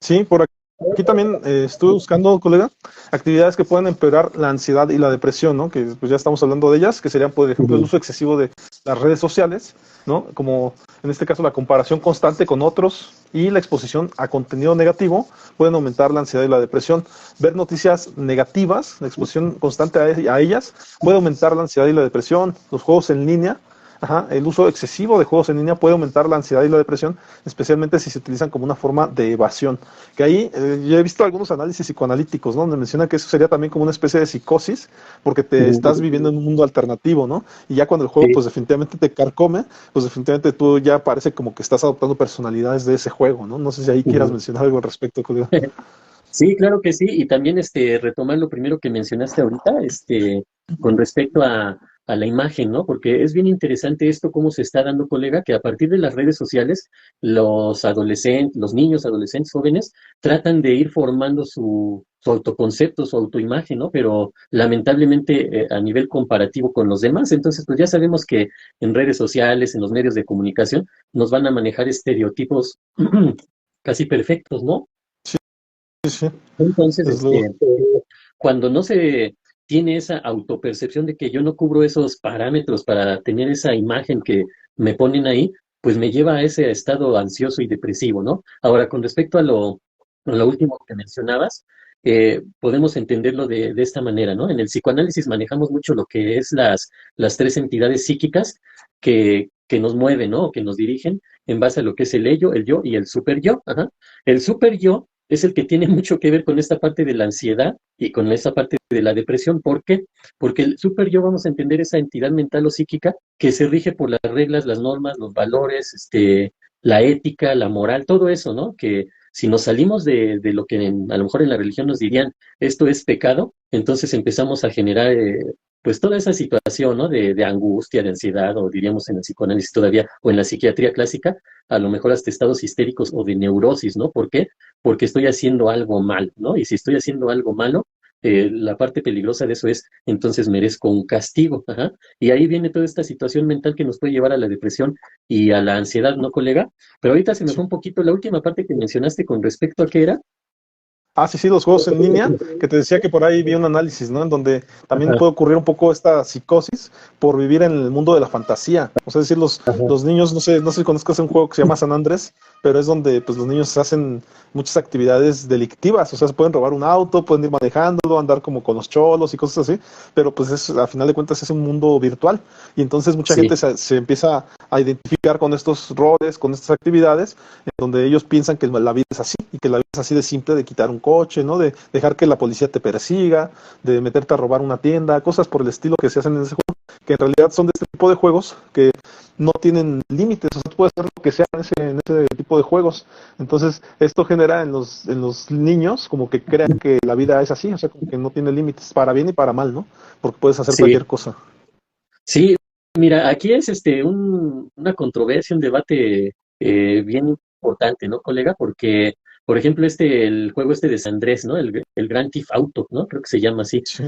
Sí, por aquí también estuve buscando, colega, actividades que pueden empeorar la ansiedad y la depresión, ¿no? Que pues ya estamos hablando de ellas, que serían, por ejemplo, el uso excesivo de las redes sociales, ¿no? Como en este caso la comparación constante con otros y la exposición a contenido negativo pueden aumentar la ansiedad y la depresión. Ver noticias negativas, la exposición constante a ellas, puede aumentar la ansiedad y la depresión. Los juegos en línea. Ajá, el uso excesivo de juegos en línea puede aumentar la ansiedad y la depresión, especialmente si se utilizan como una forma de evasión. Que ahí yo he visto algunos análisis psicoanalíticos, ¿no? Donde mencionan que eso sería también como una especie de psicosis, porque te estás viviendo en un mundo alternativo, ¿no? Y ya cuando el juego, Sí. pues definitivamente te carcome, pues definitivamente tú ya parece como que estás adoptando personalidades de ese juego, ¿no? No sé si ahí quieras mencionar algo al respecto, colega. Sí, claro que sí, y también retomar lo primero que mencionaste ahorita, con respecto a la imagen, ¿no? Porque es bien interesante esto, cómo se está dando, colega, que a partir de las redes sociales, los adolescentes, los niños, adolescentes, jóvenes, tratan de ir formando su autoconcepto, su autoimagen, ¿no? Pero lamentablemente a nivel comparativo con los demás, entonces pues ya sabemos que en redes sociales, en los medios de comunicación, nos van a manejar estereotipos casi perfectos, ¿no? Sí, sí, Entonces, desde luego. cuando no se tiene esa autopercepción de que yo no cubro esos parámetros para tener esa imagen que me ponen ahí, pues me lleva a ese estado ansioso y depresivo, ¿no? Ahora, con respecto a lo último que mencionabas, podemos entenderlo de esta manera, ¿no? En el psicoanálisis manejamos mucho lo que es las tres entidades psíquicas que nos mueven, ¿no? O que nos dirigen en base a lo que es el ello, el yo y el super yo. Ajá. El super yo es el que tiene mucho que ver con esta parte de la ansiedad y con esta parte de la depresión. ¿Por qué? Porque el super yo vamos a entender esa entidad mental o psíquica que se rige por las reglas, las normas, los valores, la ética, la moral, todo eso, ¿no? Que si nos salimos de lo que a lo mejor en la religión nos dirían esto es pecado, entonces empezamos a generar pues toda esa situación, ¿no? De angustia, de ansiedad, o diríamos en el psicoanálisis todavía, o en la psiquiatría clásica, a lo mejor hasta estados histéricos o de neurosis, ¿no? ¿Por qué? Porque estoy haciendo algo mal, ¿no? Y si estoy haciendo algo malo, la parte peligrosa de eso es, entonces merezco un castigo, ajá. Y ahí viene toda esta situación mental que nos puede llevar a la depresión y a la ansiedad, ¿no, colega? Pero ahorita se me Sí. fue un poquito la última parte que mencionaste con respecto a qué era. Ah, sí, sí, los juegos en línea, que te decía que por ahí vi un análisis, ¿no? En donde también Ajá, puede ocurrir un poco esta psicosis por vivir en el mundo de la fantasía. O sea, es decir, ajá, los niños, no sé si conozcas un juego que se llama San Andrés, pero es donde pues los niños hacen muchas actividades delictivas. O sea, se pueden robar un auto, pueden ir manejándolo, andar como con los cholos y cosas así, pero pues a final de cuentas es un mundo virtual. Y entonces mucha gente sí, se empieza a identificar con estos roles, con estas actividades, en donde ellos piensan que la vida es así y que la vida es así de simple, de quitar un coche, ¿no? De dejar que la policía te persiga, de meterte a robar una tienda, cosas por el estilo que se hacen en ese juego, que en realidad son de este tipo de juegos que no tienen límites, o sea, tú puedes hacer lo que sea en ese tipo de juegos. Entonces, esto genera en los niños como que crean que la vida es así, o sea, como que no tiene límites, para bien y para mal, ¿no? Porque puedes hacer sí, cualquier cosa. sí. Mira, aquí es una controversia, un debate bien importante, ¿no, colega? Porque, por ejemplo, el juego de San Andrés, ¿no? El Grand Theft Auto, ¿no? Creo que se llama así. Sí,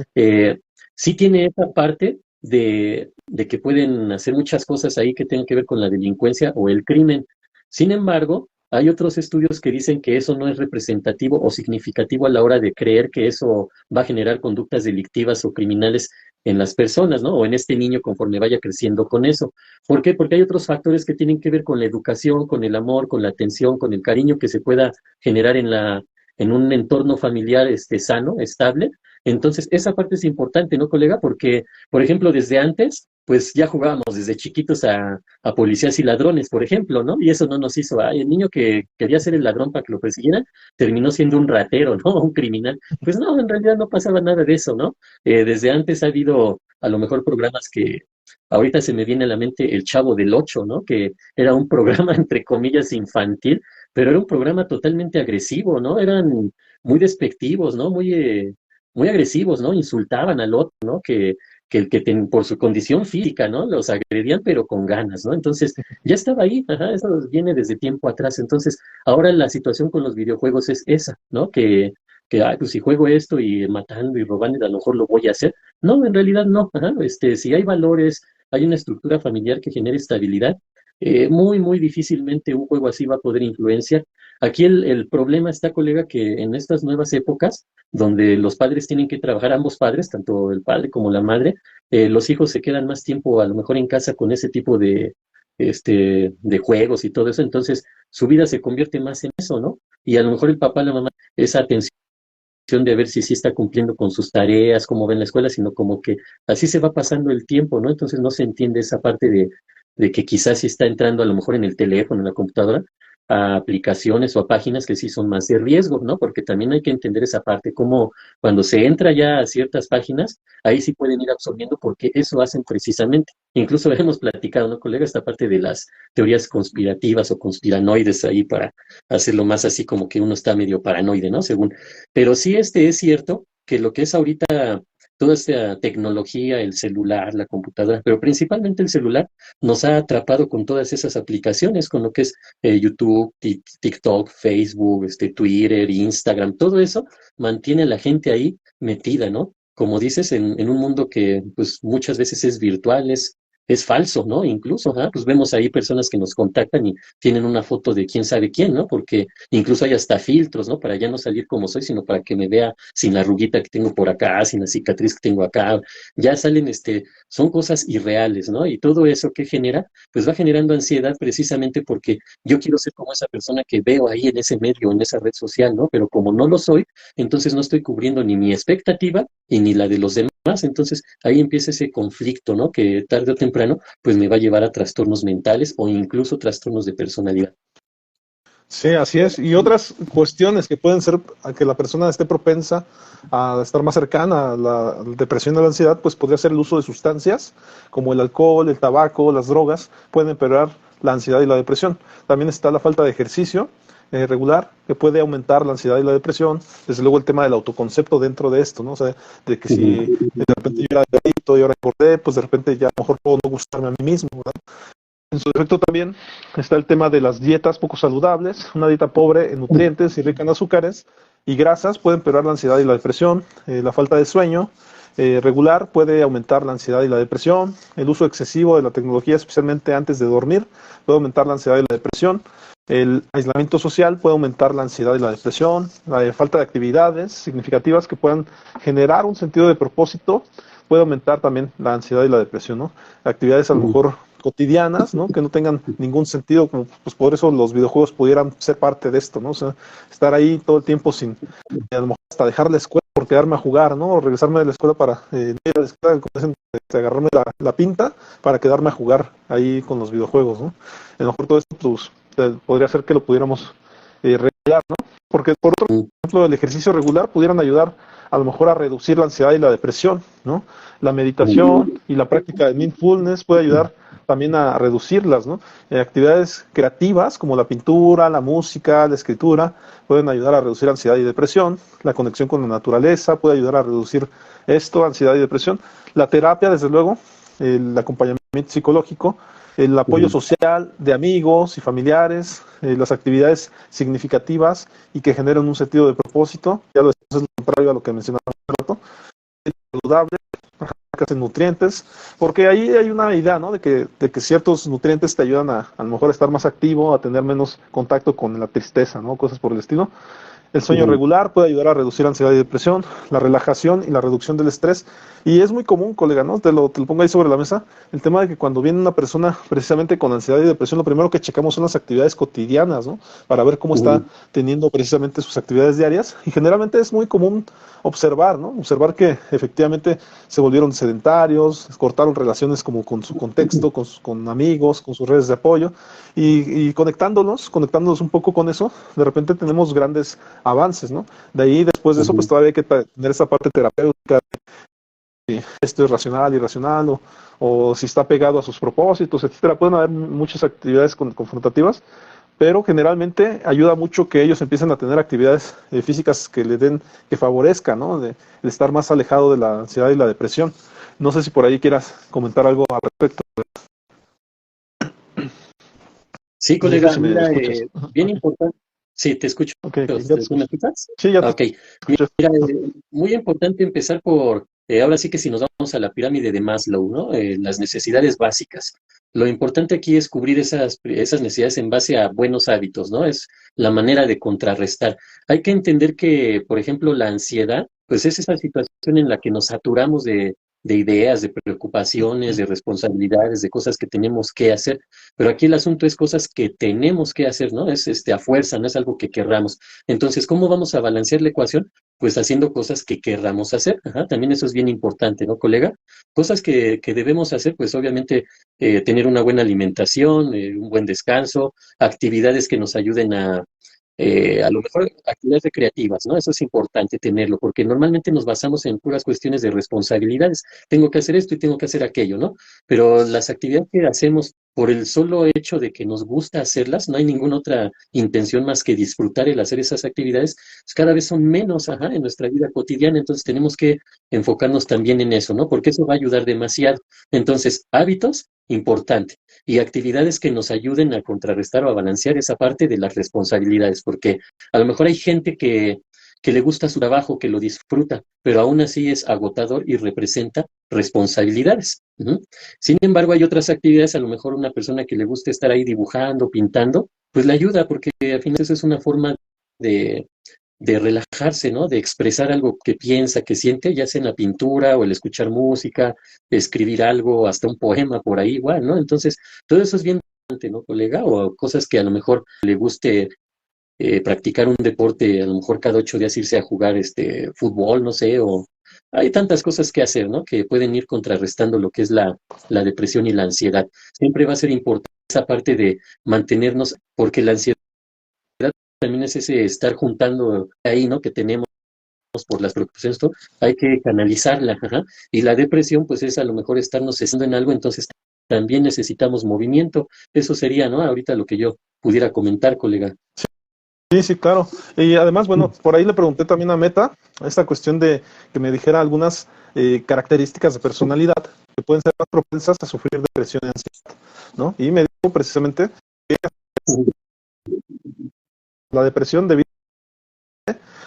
Sí tiene esa parte de que pueden hacer muchas cosas ahí que tengan que ver con la delincuencia o el crimen. Sin embargo, hay otros estudios que dicen que eso no es representativo o significativo a la hora de creer que eso va a generar conductas delictivas o criminales en las personas, ¿no? O en este niño conforme vaya creciendo con eso. ¿Por qué? Porque hay otros factores que tienen que ver con la educación, con el amor, con la atención, con el cariño que se pueda generar en un entorno familiar sano, estable. Entonces, esa parte es importante, ¿no, colega? Porque, por ejemplo, desde antes, pues ya jugábamos desde chiquitos a policías y ladrones, por ejemplo, ¿no? Y eso no nos hizo, ay, el niño que quería ser el ladrón para que lo persiguieran, terminó siendo un ratero, ¿no? Un criminal. Pues no, en realidad no pasaba nada de eso, ¿no? Desde antes ha habido a lo mejor programas que ahorita se me viene a la mente El Chavo del Ocho, ¿no? Que era un programa entre comillas infantil, pero era un programa totalmente agresivo, ¿no? Eran muy despectivos, ¿no? Muy agresivos, ¿no? Insultaban al otro, ¿no? Por su condición física, ¿no? Los agredían, pero con ganas, ¿no? Entonces, ya estaba ahí, ajá, eso viene desde tiempo atrás. Entonces, ahora la situación con los videojuegos es esa, ¿no? Ay, pues si juego esto y matando y robando, a lo mejor lo voy a hacer. No, en realidad no, ajá, si hay valores, hay una estructura familiar que genere estabilidad, muy difícilmente un juego así va a poder influenciar. Aquí el problema está, colega, que en estas nuevas épocas, donde los padres tienen que trabajar, ambos padres, tanto el padre como la madre, los hijos se quedan más tiempo a lo mejor en casa con ese tipo de juegos y todo eso, entonces su vida se convierte más en eso, ¿no? Y a lo mejor el papá, la mamá, esa atención de ver si sí está cumpliendo con sus tareas, cómo va en la escuela, sino como que así se va pasando el tiempo, ¿no? Entonces no se entiende esa parte de que quizás sí está entrando a lo mejor en el teléfono, en la computadora, a aplicaciones o a páginas que sí son más de riesgo, ¿no? Porque también hay que entender esa parte, como cuando se entra ya a ciertas páginas, ahí sí pueden ir absorbiendo porque eso hacen precisamente. Incluso hemos platicado, ¿no, colega? Esta parte de las teorías conspirativas o conspiranoides ahí para hacerlo más así como que uno está medio paranoide, ¿no? Según. Pero sí es cierto que lo que es ahorita toda esta tecnología, el celular, la computadora, pero principalmente el celular, nos ha atrapado con todas esas aplicaciones, con lo que es YouTube, TikTok, Facebook, Twitter, Instagram, todo eso mantiene a la gente ahí metida, ¿no? Como dices, en un mundo que pues muchas veces es virtual, es falso, ¿no? Incluso, pues vemos ahí personas que nos contactan y tienen una foto de quién sabe quién, ¿no? Porque incluso hay hasta filtros, ¿no? Para ya no salir como soy, sino para que me vea sin la arruguita que tengo por acá, sin la cicatriz que tengo acá. Ya salen, son cosas irreales, ¿no? Y todo eso que genera, pues va generando ansiedad precisamente porque yo quiero ser como esa persona que veo ahí en ese medio, en esa red social, ¿no? Pero como no lo soy, entonces no estoy cubriendo ni mi expectativa y ni la de los demás. Entonces ahí empieza ese conflicto, ¿no? Que tarde o temprano, pues me va a llevar a trastornos mentales o incluso trastornos de personalidad. Sí, así es. Y otras cuestiones que pueden ser a que la persona esté propensa a estar más cercana a la depresión o la ansiedad, pues podría ser el uso de sustancias como el alcohol, el tabaco, las drogas, pueden empeorar la ansiedad y la depresión. También está la falta de ejercicio regular, que puede aumentar la ansiedad y la depresión. Desde luego el tema del autoconcepto dentro de esto, ¿no? O sea, de que si de repente yo era adicto y ahora engordé, pues de repente ya a lo mejor puedo no gustarme a mí mismo, ¿verdad? En su efecto también está el tema de las dietas poco saludables. Una dieta pobre en nutrientes y rica en azúcares y grasas puede empeorar la ansiedad y la depresión. La falta de sueño regular puede aumentar la ansiedad y la depresión. El uso excesivo de la tecnología, especialmente antes de dormir, puede aumentar la ansiedad y la depresión. El aislamiento social puede aumentar la ansiedad y la depresión. La falta de actividades significativas que puedan generar un sentido de propósito puede aumentar también la ansiedad y la depresión, ¿no? Actividades a lo mejor cotidianas, ¿no? Que no tengan ningún sentido, como, pues por eso los videojuegos pudieran ser parte de esto, ¿no? O sea, estar ahí todo el tiempo sin, a lo mejor hasta dejar la escuela por quedarme a jugar, ¿no? O regresarme de la escuela para no ir a la escuela, como dicen, agarrarme la pinta para quedarme a jugar ahí con los videojuegos, ¿no? A lo mejor todo esto pues, podría ser que lo pudiéramos regular, ¿no? Porque por otro ejemplo, el ejercicio regular pudieran ayudar a lo mejor a reducir la ansiedad y la depresión, ¿no? La meditación y la práctica de mindfulness puede ayudar también a reducirlas, ¿no? Actividades creativas como la pintura, la música, la escritura pueden ayudar a reducir ansiedad y depresión. La conexión con la naturaleza puede ayudar a reducir esto, ansiedad y depresión. La terapia, desde luego, el acompañamiento psicológico, el apoyo social de amigos y familiares, las actividades significativas y que generen un sentido de propósito, ya lo es lo contrario a lo que mencionaba hace rato, saludable, en nutrientes, porque ahí hay una idea, ¿no? De que ciertos nutrientes te ayudan a lo mejor a estar más activo, a tener menos contacto con la tristeza, ¿no? Cosas por el estilo. El sueño regular puede ayudar a reducir ansiedad y depresión, la relajación y la reducción del estrés. Y es muy común, colega, ¿no? Te lo pongo ahí sobre la mesa, el tema de que cuando viene una persona precisamente con ansiedad y depresión, lo primero que checamos son las actividades cotidianas, ¿no? Para ver cómo está teniendo precisamente sus actividades diarias. Y generalmente es muy común observar, ¿no? Observar que efectivamente se volvieron sedentarios, cortaron relaciones como con su contexto, con amigos, con sus redes de apoyo. Y conectándonos un poco con eso, de repente tenemos grandes avances, ¿no? De ahí, después de eso, pues todavía hay que tener esa parte terapéutica, si esto es racional, irracional, o si está pegado a sus propósitos, etcétera. Pueden haber muchas actividades confrontativas, pero generalmente ayuda mucho que ellos empiecen a tener actividades físicas que le den, que favorezcan, ¿no? De estar más alejado de la ansiedad y la depresión. No sé si por ahí quieras comentar algo al respecto. Sí, No sé colega, si me mira, escuchas. bien importante. Sí, te escucho. Okay, ya te ¿Tú me escucho. escuchas? Sí, ya te Ok. escucho. Mira, muy importante empezar por, ahora sí que si nos vamos a la pirámide de Maslow, ¿no? Las necesidades básicas. Lo importante aquí es cubrir esas necesidades en base a buenos hábitos, ¿no? Es la manera de contrarrestar. Hay que entender que, por ejemplo, la ansiedad, pues es esa situación en la que nos saturamos de ideas, de preocupaciones, de responsabilidades, de cosas que tenemos que hacer. Pero aquí el asunto es cosas que tenemos que hacer, ¿no? Es a fuerza, no es algo que querramos. Entonces, ¿cómo vamos a balancear la ecuación? Pues haciendo cosas que querramos hacer. Ajá, también eso es bien importante, ¿no, colega? Cosas que debemos hacer, pues obviamente tener una buena alimentación, un buen descanso, actividades que nos ayuden a lo mejor actividades recreativas, ¿no? Eso es importante tenerlo, porque normalmente nos basamos en puras cuestiones de responsabilidades. Tengo que hacer esto y tengo que hacer aquello, ¿no? Pero las actividades que hacemos por el solo hecho de que nos gusta hacerlas, no hay ninguna otra intención más que disfrutar el hacer esas actividades, pues cada vez son menos, ajá, en nuestra vida cotidiana, entonces tenemos que enfocarnos también en eso, ¿no? Porque eso va a ayudar demasiado. Entonces, hábitos, importante y actividades que nos ayuden a contrarrestar o a balancear esa parte de las responsabilidades, porque a lo mejor hay gente que le gusta su trabajo, que lo disfruta, pero aún así es agotador y representa responsabilidades. Sin embargo, hay otras actividades, a lo mejor una persona que le gusta estar ahí dibujando, pintando, pues le ayuda, porque al final eso es una forma de, de relajarse, ¿no? De expresar algo que piensa, que siente, ya sea en la pintura o el escuchar música, escribir algo, hasta un poema por ahí, igual, ¿no? Entonces, todo eso es bien importante, ¿no, colega? O cosas que a lo mejor le guste practicar un deporte, a lo mejor cada 8 días irse a jugar fútbol, no sé, o hay tantas cosas que hacer, ¿no? Que pueden ir contrarrestando lo que es la depresión y la ansiedad. Siempre va a ser importante esa parte de mantenernos, porque la ansiedad también es ese estar juntando ahí, ¿no? Que tenemos por las preocupaciones, todo, hay que canalizarla, ajá. Y la depresión, pues es a lo mejor estarnos cesando en algo, entonces también necesitamos movimiento. Eso sería, ¿no? Ahorita lo que yo pudiera comentar, colega. Sí, sí, claro. Y además, bueno, por ahí le pregunté también a Meta esta cuestión de que me dijera algunas características de personalidad que pueden ser más propensas a sufrir depresión y ansiedad, ¿no? Y me dijo precisamente que la depresión debido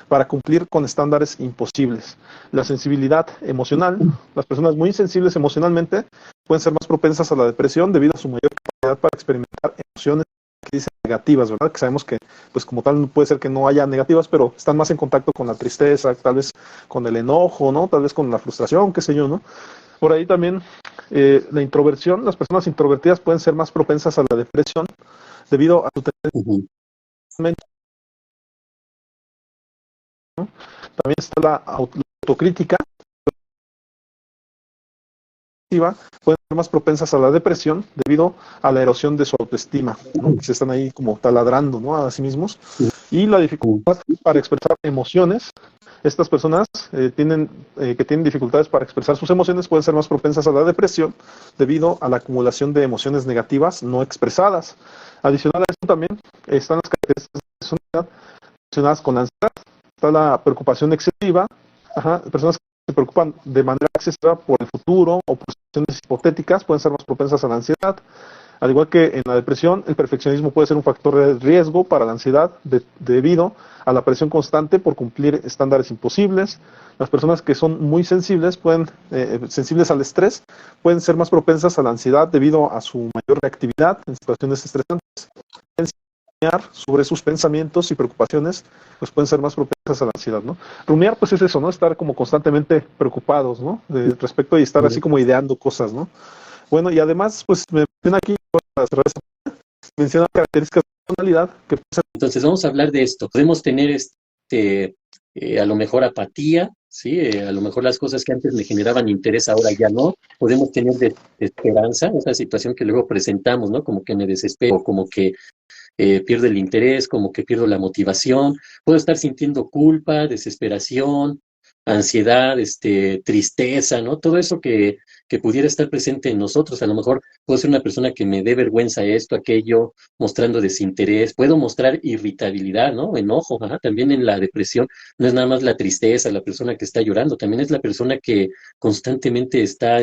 para cumplir con estándares imposibles. La sensibilidad emocional, las personas muy sensibles emocionalmente pueden ser más propensas a la depresión debido a su mayor capacidad para experimentar emociones que dicen negativas, ¿verdad? Que sabemos que, pues como tal, puede ser que no haya negativas, pero están más en contacto con la tristeza, tal vez con el enojo, ¿no? Tal vez con la frustración, qué sé yo, ¿no? Por ahí también la introversión, las personas introvertidas pueden ser más propensas a la depresión debido a su Ujú. tendencia. También está la autocrítica, pueden ser más propensas a la depresión debido a la erosión de su autoestima, ¿no? Que se están ahí como taladrando, ¿no? A sí mismos. Y la dificultad para expresar emociones. Estas personas que tienen dificultades para expresar sus emociones pueden ser más propensas a la depresión debido a la acumulación de emociones negativas no expresadas. Adicional a esto también están las características de personalidad relacionadas con la ansiedad. Está la preocupación excesiva, personas que se preocupan de manera excesiva por el futuro o por situaciones hipotéticas pueden ser más propensas a la ansiedad. Al igual que en la depresión, el perfeccionismo puede ser un factor de riesgo para la ansiedad debido a la presión constante por cumplir estándares imposibles. Las personas que son muy sensibles, sensibles al estrés, pueden ser más propensas a la ansiedad debido a su mayor reactividad en situaciones estresantes. sobre sus pensamientos y preocupaciones, pues pueden ser más propensas a la ansiedad, ¿no? Rumiar, pues es eso, ¿no? Estar como constantemente preocupados, ¿no? De respecto y estar así como ideando cosas, ¿no? Bueno, y además, pues me menciona aquí, para cerrar menciona características de personalidad que pueden ser. Entonces vamos a hablar de esto. Podemos tener a lo mejor apatía, ¿sí? A lo mejor las cosas que antes me generaban interés ahora ya no. Podemos tener desesperanza, esa situación que luego presentamos, ¿no? Como que me desespero, como que pierdo el interés, como que pierdo la motivación. Puedo estar sintiendo culpa, desesperación, ansiedad, tristeza, ¿no? Todo eso que pudiera estar presente en nosotros. A lo mejor puedo ser una persona que me dé vergüenza esto, aquello, mostrando desinterés. Puedo mostrar irritabilidad, ¿no? Enojo, ajá. También en la depresión no es nada más la tristeza, la persona que está llorando, también es la persona que constantemente está,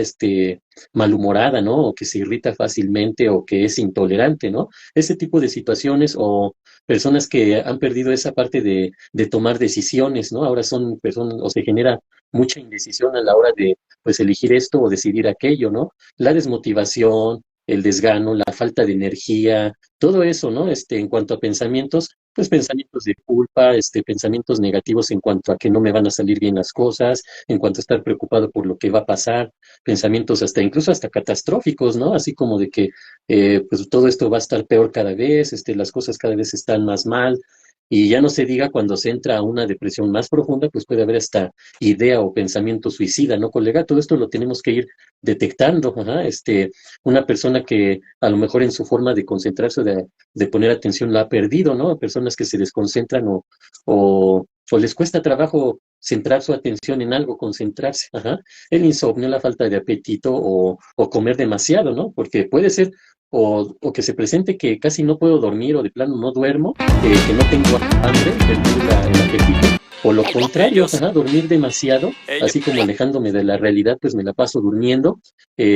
malhumorada, ¿no? O que se irrita fácilmente o que es intolerante, ¿no? Ese tipo de situaciones o personas que han perdido esa parte de tomar decisiones, ¿no? Ahora son personas o se genera mucha indecisión a la hora de, pues, elegir esto o decidir aquello, ¿no? La desmotivación, el desgano, la falta de energía, todo eso, ¿no? En cuanto a pensamientos, pues pensamientos de culpa, pensamientos negativos en cuanto a que no me van a salir bien las cosas, en cuanto a estar preocupado por lo que va a pasar, pensamientos hasta incluso hasta catastróficos, ¿no? Así como de que pues todo esto va a estar peor cada vez, las cosas cada vez están más mal, y ya no se diga cuando se entra a una depresión más profunda, pues puede haber hasta idea o pensamiento suicida, ¿no, colega? Todo esto lo tenemos que ir detectando, ajá. Una persona que a lo mejor en su forma de concentrarse, de poner atención, la ha perdido, ¿no? Personas que se desconcentran o les cuesta trabajo centrar su atención en algo, concentrarse, ajá. El insomnio, la falta de apetito o comer demasiado, ¿no? Porque puede ser o que se presente que casi no puedo dormir o de plano no duermo, que no tengo hambre, perder el apetito, o lo contrario, ajá, dormir demasiado, así como alejándome de la realidad, pues me la paso durmiendo,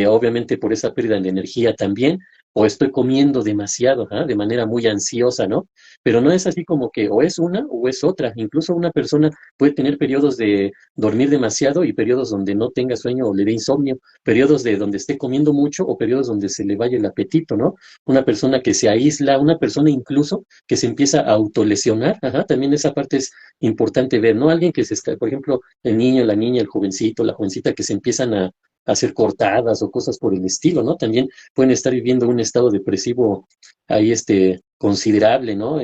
obviamente por esa pérdida de energía también, o estoy comiendo demasiado, ajá, de manera muy ansiosa, ¿no? Pero no es así como que o es una o es otra. Incluso una persona puede tener periodos de dormir demasiado y periodos donde no tenga sueño o le dé insomnio, periodos de donde esté comiendo mucho o periodos donde se le vaya el apetito, ¿no? Una persona que se aísla, una persona incluso que se empieza a autolesionar, ajá, también esa parte es importante ver, ¿no? Alguien que se está, por ejemplo, el niño, la niña, el jovencito, la jovencita que se empiezan a hacer cortadas o cosas por el estilo, ¿no? También pueden estar viviendo un estado depresivo ahí, considerable, ¿no?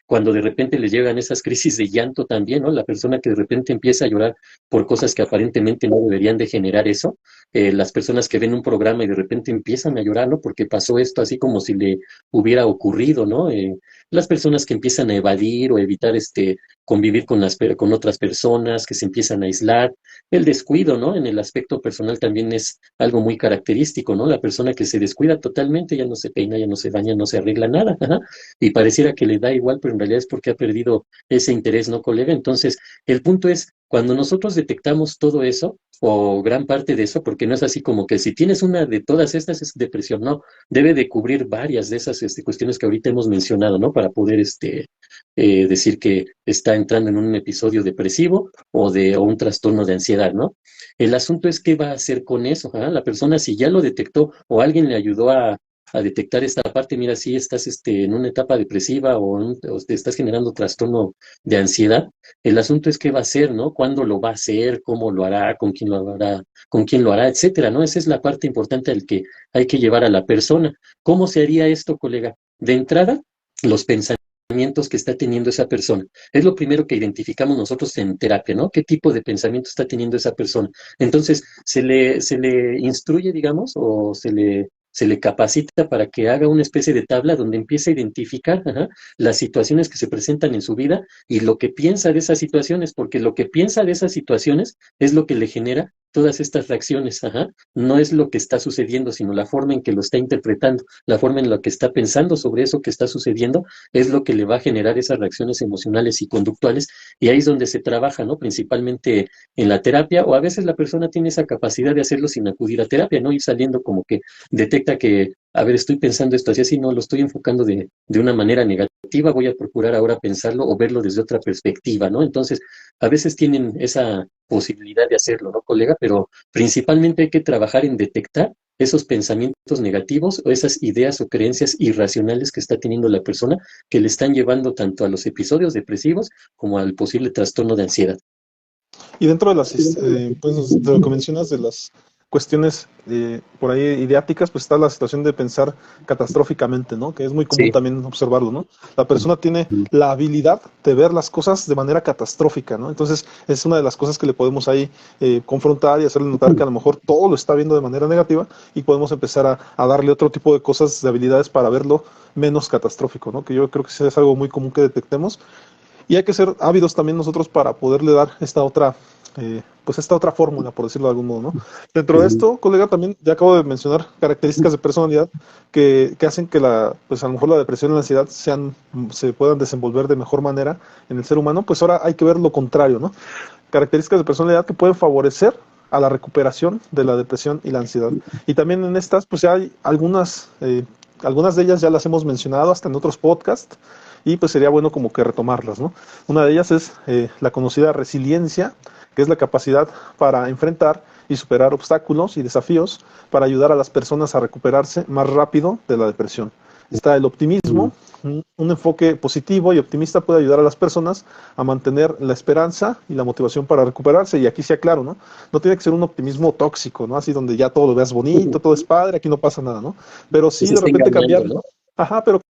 Cuando de repente les llegan esas crisis de llanto también, ¿no? La persona que de repente empieza a llorar por cosas que aparentemente no deberían de generar eso, las personas que ven un programa y de repente empiezan a llorar, ¿no? Porque pasó esto así como si le hubiera ocurrido, ¿no? Las personas que empiezan a evadir o evitar convivir con otras personas, que se empiezan a aislar, el descuido, ¿no? En el aspecto personal también es algo muy característico, ¿no? La persona que se descuida totalmente, ya no se peina, ya no se baña, no se arregla nada, ajá, y pareciera que le da igual, pero en realidad es porque ha perdido ese interés, ¿no, colega? Entonces, el punto es, cuando nosotros detectamos todo eso, o gran parte de eso, porque no es así como que si tienes una de todas estas es depresión, no, debe de cubrir varias de esas cuestiones que ahorita hemos mencionado, ¿no? Para poder decir que está entrando en un episodio depresivo o un trastorno de ansiedad, ¿no? El asunto es qué va a hacer con eso, ¿ah? La persona si ya lo detectó o alguien le ayudó a detectar esta parte, mira, si estás en una etapa depresiva o te estás generando trastorno de ansiedad, el asunto es qué va a hacer, ¿no? ¿Cuándo lo va a hacer? ¿Cómo lo hará? ¿Con quién lo hará? Etcétera, ¿no? Esa es la parte importante al que hay que llevar a la persona. ¿Cómo se haría esto, colega? De entrada, los pensamientos que está teniendo esa persona. Es lo primero que identificamos nosotros en terapia, ¿no? ¿Qué tipo de pensamiento está teniendo esa persona? Entonces, se le instruye, digamos, o se le capacita para que haga una especie de tabla donde empiece a identificar, ajá, las situaciones que se presentan en su vida y lo que piensa de esas situaciones, porque lo que piensa de esas situaciones es lo que le genera todas estas reacciones, ajá. No es lo que está sucediendo, sino la forma en que lo está interpretando, la forma en la que está pensando sobre eso que está sucediendo, es lo que le va a generar esas reacciones emocionales y conductuales, y ahí es donde se trabaja, ¿no? Principalmente en la terapia, o a veces la persona tiene esa capacidad de hacerlo sin acudir a terapia, ¿no? Ir saliendo como que detecta que a ver, estoy pensando esto así, así, no, lo estoy enfocando de una manera negativa, voy a procurar ahora pensarlo o verlo desde otra perspectiva, ¿no? Entonces, a veces tienen esa posibilidad de hacerlo, ¿no, colega? Pero principalmente hay que trabajar en detectar esos pensamientos negativos o esas ideas o creencias irracionales que está teniendo la persona que le están llevando tanto a los episodios depresivos como al posible trastorno de ansiedad. Y dentro de pues, de lo que mencionas de las cuestiones por ahí ideáticas, pues está la situación de pensar catastróficamente, ¿no? Que es muy común Sí. también observarlo, ¿no? La persona tiene la habilidad de ver las cosas de manera catastrófica, ¿no? Entonces es una de las cosas que le podemos ahí confrontar y hacerle notar que a lo mejor todo lo está viendo de manera negativa y podemos empezar a darle otro tipo de cosas, de habilidades para verlo menos catastrófico, ¿no? Que yo creo que sí es algo muy común que detectemos y hay que ser ávidos también nosotros para poderle dar pues esta otra fórmula, por decirlo de algún modo, ¿no? Dentro de esto, colega, también ya acabo de mencionar características de personalidad que hacen que pues a lo mejor la depresión y la ansiedad se puedan desenvolver de mejor manera en el ser humano, pues ahora hay que ver lo contrario, ¿no? Características de personalidad que pueden favorecer a la recuperación de la depresión y la ansiedad. Y también en estas, pues ya hay algunas de ellas ya las hemos mencionado hasta en otros podcasts, y pues sería bueno como que retomarlas, ¿no? Una de ellas es la conocida resiliencia, que es la capacidad para enfrentar y superar obstáculos y desafíos para ayudar a las personas a recuperarse más rápido de la depresión. Está el optimismo, un enfoque positivo y optimista puede ayudar a las personas a mantener la esperanza y la motivación para recuperarse. Y aquí sea claro, ¿no? No tiene que ser un optimismo tóxico, ¿no? Así donde ya todo lo veas bonito, todo es padre, aquí no pasa nada, ¿no? Pero Que sí se de está repente cambiar, engañando, ¿no? ajá, pero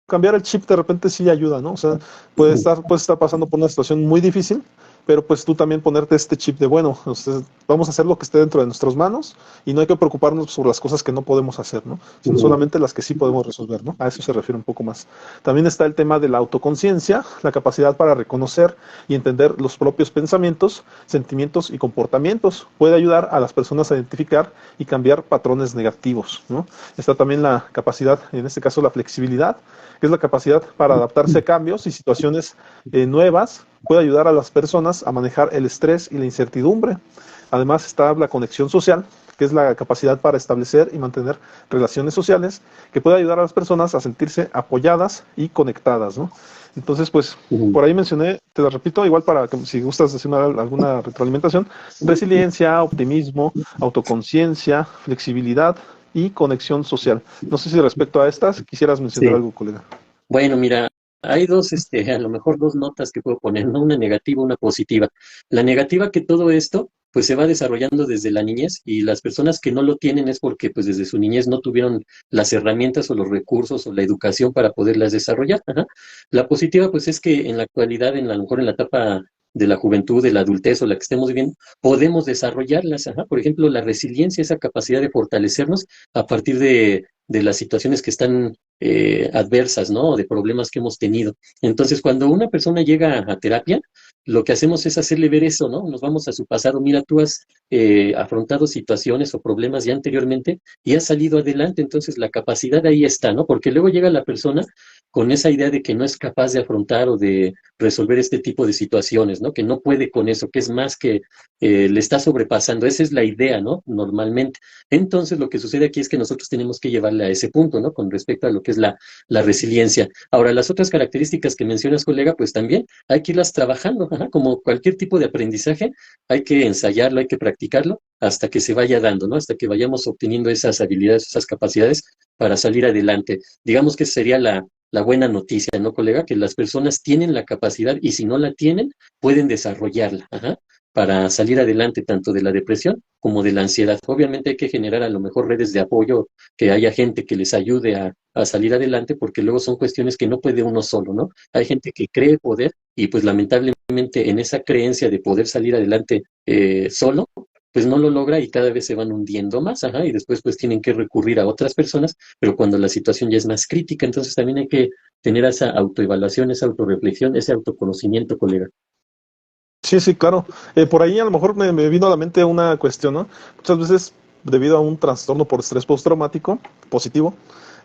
cambiar el chip de repente sí ayuda, ¿no? O sea, puedes estar pasando por una situación muy difícil, pero pues tú también ponerte este chip de, bueno, o sea, vamos a hacer lo que esté dentro de nuestras manos y no hay que preocuparnos por las cosas que no podemos hacer, ¿no? Sino solamente las que sí podemos resolver, ¿no? A eso se refiere un poco más. También está el tema de la autoconciencia, la capacidad para reconocer y entender los propios pensamientos, sentimientos y comportamientos. Puede ayudar a las personas a identificar y cambiar patrones negativos, ¿no? Está también la capacidad, en este caso la flexibilidad, que es la capacidad para adaptarse a cambios y situaciones nuevas, puede ayudar a las personas a manejar el estrés y la incertidumbre. Además está la conexión social, que es la capacidad para establecer y mantener relaciones sociales, que puede ayudar a las personas a sentirse apoyadas y conectadas, ¿no? Entonces, pues, por ahí mencioné, te lo repito, igual para que si gustas decir alguna retroalimentación, resiliencia, optimismo, autoconciencia, flexibilidad y conexión social. No sé si respecto a estas quisieras mencionar Sí. algo, colega. Bueno, mira, hay dos, a lo mejor dos notas que puedo poner, ¿no? Una negativa, una positiva. La negativa que todo esto, pues se va desarrollando desde la niñez y las personas que no lo tienen es porque, pues desde su niñez no tuvieron las herramientas o los recursos o la educación para poderlas desarrollar. Ajá. La positiva, pues es que en la actualidad, a lo mejor en la etapa de la juventud, de la adultez o la que estemos viviendo, podemos desarrollarlas. Ajá. Por ejemplo, la resiliencia, esa capacidad de fortalecernos a partir de las situaciones que están adversas, ¿no? De problemas que hemos tenido. Entonces, cuando una persona llega a terapia, lo que hacemos es hacerle ver eso, ¿no? Nos vamos a su pasado. Mira, tú has afrontado situaciones o problemas ya anteriormente y has salido adelante. Entonces, la capacidad ahí está, ¿no? Porque luego llega la persona con esa idea de que no es capaz de afrontar o de resolver este tipo de situaciones, ¿no? Que no puede con eso, que es más que le está sobrepasando. Esa es la idea, ¿no? Normalmente. Entonces, lo que sucede aquí es que nosotros tenemos que llevarle a ese punto, ¿no? Con respecto a lo que es la resiliencia. Ahora, las otras características que mencionas, colega, pues también hay que irlas trabajando, ajá, como cualquier tipo de aprendizaje, hay que ensayarlo, hay que practicarlo hasta que se vaya dando, ¿no? Hasta que vayamos obteniendo esas habilidades, esas capacidades para salir adelante. Digamos que sería la buena noticia, ¿no, colega? Que las personas tienen la capacidad y si no la tienen, pueden desarrollarla, ajá, para salir adelante tanto de la depresión como de la ansiedad. Obviamente hay que generar a lo mejor redes de apoyo, que haya gente que les ayude a salir adelante, porque luego son cuestiones que no puede uno solo, ¿no? Hay gente que cree poder y pues lamentablemente en esa creencia de poder salir adelante solo, pues no lo logra y cada vez se van hundiendo más, ajá, y después pues tienen que recurrir a otras personas, pero cuando la situación ya es más crítica, entonces también hay que tener esa autoevaluación, esa autorreflexión, ese autoconocimiento, colega. Sí, sí, claro. Por ahí a lo mejor me vino a la mente una cuestión, ¿no? Muchas veces, debido a un trastorno por estrés postraumático positivo,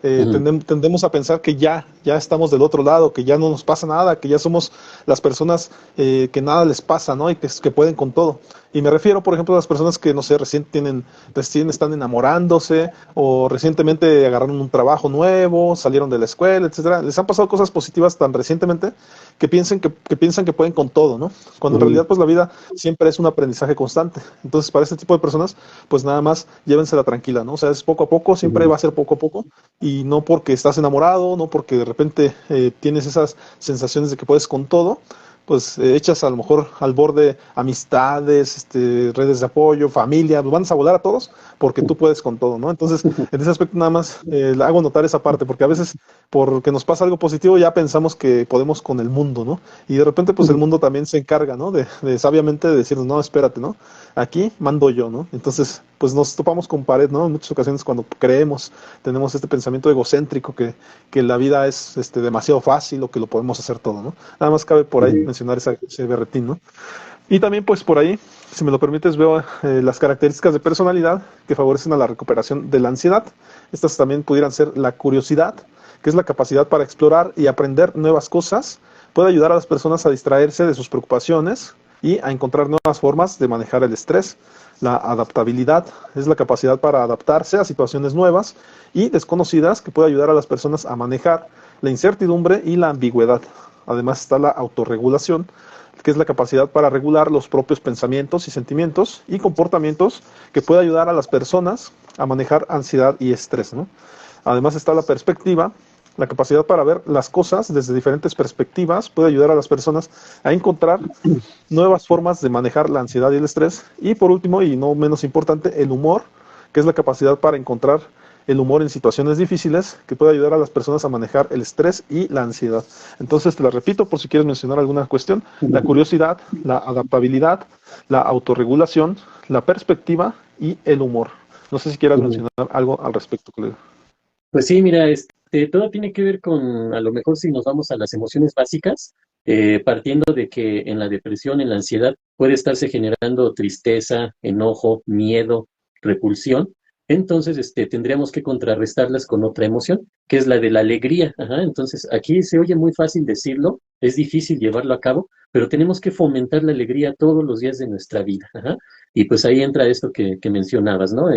Ujú. Tendemos a pensar que ya estamos del otro lado, que ya no nos pasa nada, que ya somos las personas que nada les pasa, ¿no? Y que pueden con todo. Y me refiero, por ejemplo, a las personas que, no sé, recién están enamorándose o recientemente agarraron un trabajo nuevo, salieron de la escuela, etcétera. Les han pasado cosas positivas tan recientemente que piensan que pueden con todo, ¿no? Cuando en Ujú. realidad, pues la vida siempre es un aprendizaje constante. Entonces, para este tipo de personas, pues nada más llévensela tranquila, ¿no? O sea, es poco a poco, siempre Ujú. va a ser poco a poco, y no porque estás enamorado, no porque de repente tienes esas sensaciones de que puedes con todo, pues echas a lo mejor al borde amistades, redes de apoyo, familia, pues van a volar a todos porque tú puedes con todo, ¿no? Entonces, en ese aspecto nada más le hago notar esa parte, porque a veces porque nos pasa algo positivo ya pensamos que podemos con el mundo, ¿no? Y de repente pues el Ujú. mundo también se encarga, ¿no? De sabiamente de decirnos, no, espérate, ¿no? Aquí mando yo, ¿no? Entonces, pues nos topamos con pared, ¿no? En muchas ocasiones cuando creemos, tenemos este pensamiento egocéntrico que la vida es demasiado fácil o que lo podemos hacer todo, ¿no? Nada más cabe por ahí Ujú. mencionar ese berretín, ¿no? Y también, pues por ahí, si me lo permites, veo las características de personalidad que favorecen a la recuperación de la ansiedad. Estas también pudieran ser la curiosidad, que es la capacidad para explorar y aprender nuevas cosas. Puede ayudar a las personas a distraerse de sus preocupaciones y a encontrar nuevas formas de manejar el estrés. La adaptabilidad es la capacidad para adaptarse a situaciones nuevas y desconocidas que puede ayudar a las personas a manejar la incertidumbre y la ambigüedad. Además está la autorregulación, que es la capacidad para regular los propios pensamientos y sentimientos y comportamientos que puede ayudar a las personas a manejar ansiedad y estrés, ¿no? Además está la perspectiva, la capacidad para ver las cosas desde diferentes perspectivas puede ayudar a las personas a encontrar nuevas formas de manejar la ansiedad y el estrés. Y por último, y no menos importante, el humor, que es la capacidad para encontrar el humor en situaciones difíciles, que puede ayudar a las personas a manejar el estrés y la ansiedad. Entonces, te la repito por si quieres mencionar alguna cuestión: la Ujú. curiosidad, la adaptabilidad, la autorregulación, la perspectiva y el humor. No sé si quieras Ujú. mencionar algo al respecto, colega. Pues sí, mira, todo tiene que ver con, a lo mejor si nos vamos a las emociones básicas, partiendo de que en la depresión, en la ansiedad, puede estarse generando tristeza, enojo, miedo, repulsión. Entonces, tendríamos que contrarrestarlas con otra emoción, que es la de la alegría. Ajá. Entonces, aquí se oye muy fácil decirlo, es difícil llevarlo a cabo, pero tenemos que fomentar la alegría todos los días de nuestra vida. Ajá. Y pues ahí entra esto que mencionabas, ¿no?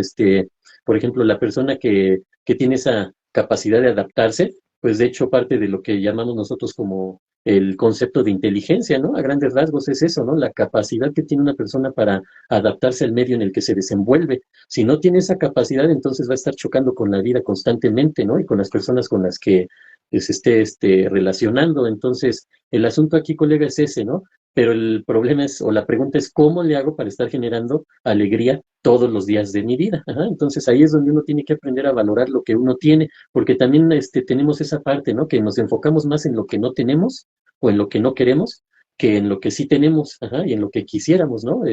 Por ejemplo, la persona que tiene esa capacidad de adaptarse, pues de hecho parte de lo que llamamos nosotros como el concepto de inteligencia, ¿no? A grandes rasgos es eso, ¿no? La capacidad que tiene una persona para adaptarse al medio en el que se desenvuelve. Si no tiene esa capacidad, entonces va a estar chocando con la vida constantemente, ¿no? Y con las personas con las que se esté relacionando. Entonces, el asunto aquí, colega, es ese, ¿no? Pero el problema es, o la pregunta es, ¿cómo le hago para estar generando alegría todos los días de mi vida? Ajá. Entonces ahí es donde uno tiene que aprender a valorar lo que uno tiene, porque también tenemos esa parte, ¿no? Que nos enfocamos más en lo que no tenemos o en lo que no queremos que en lo que sí tenemos, ajá, y en lo que quisiéramos, ¿no?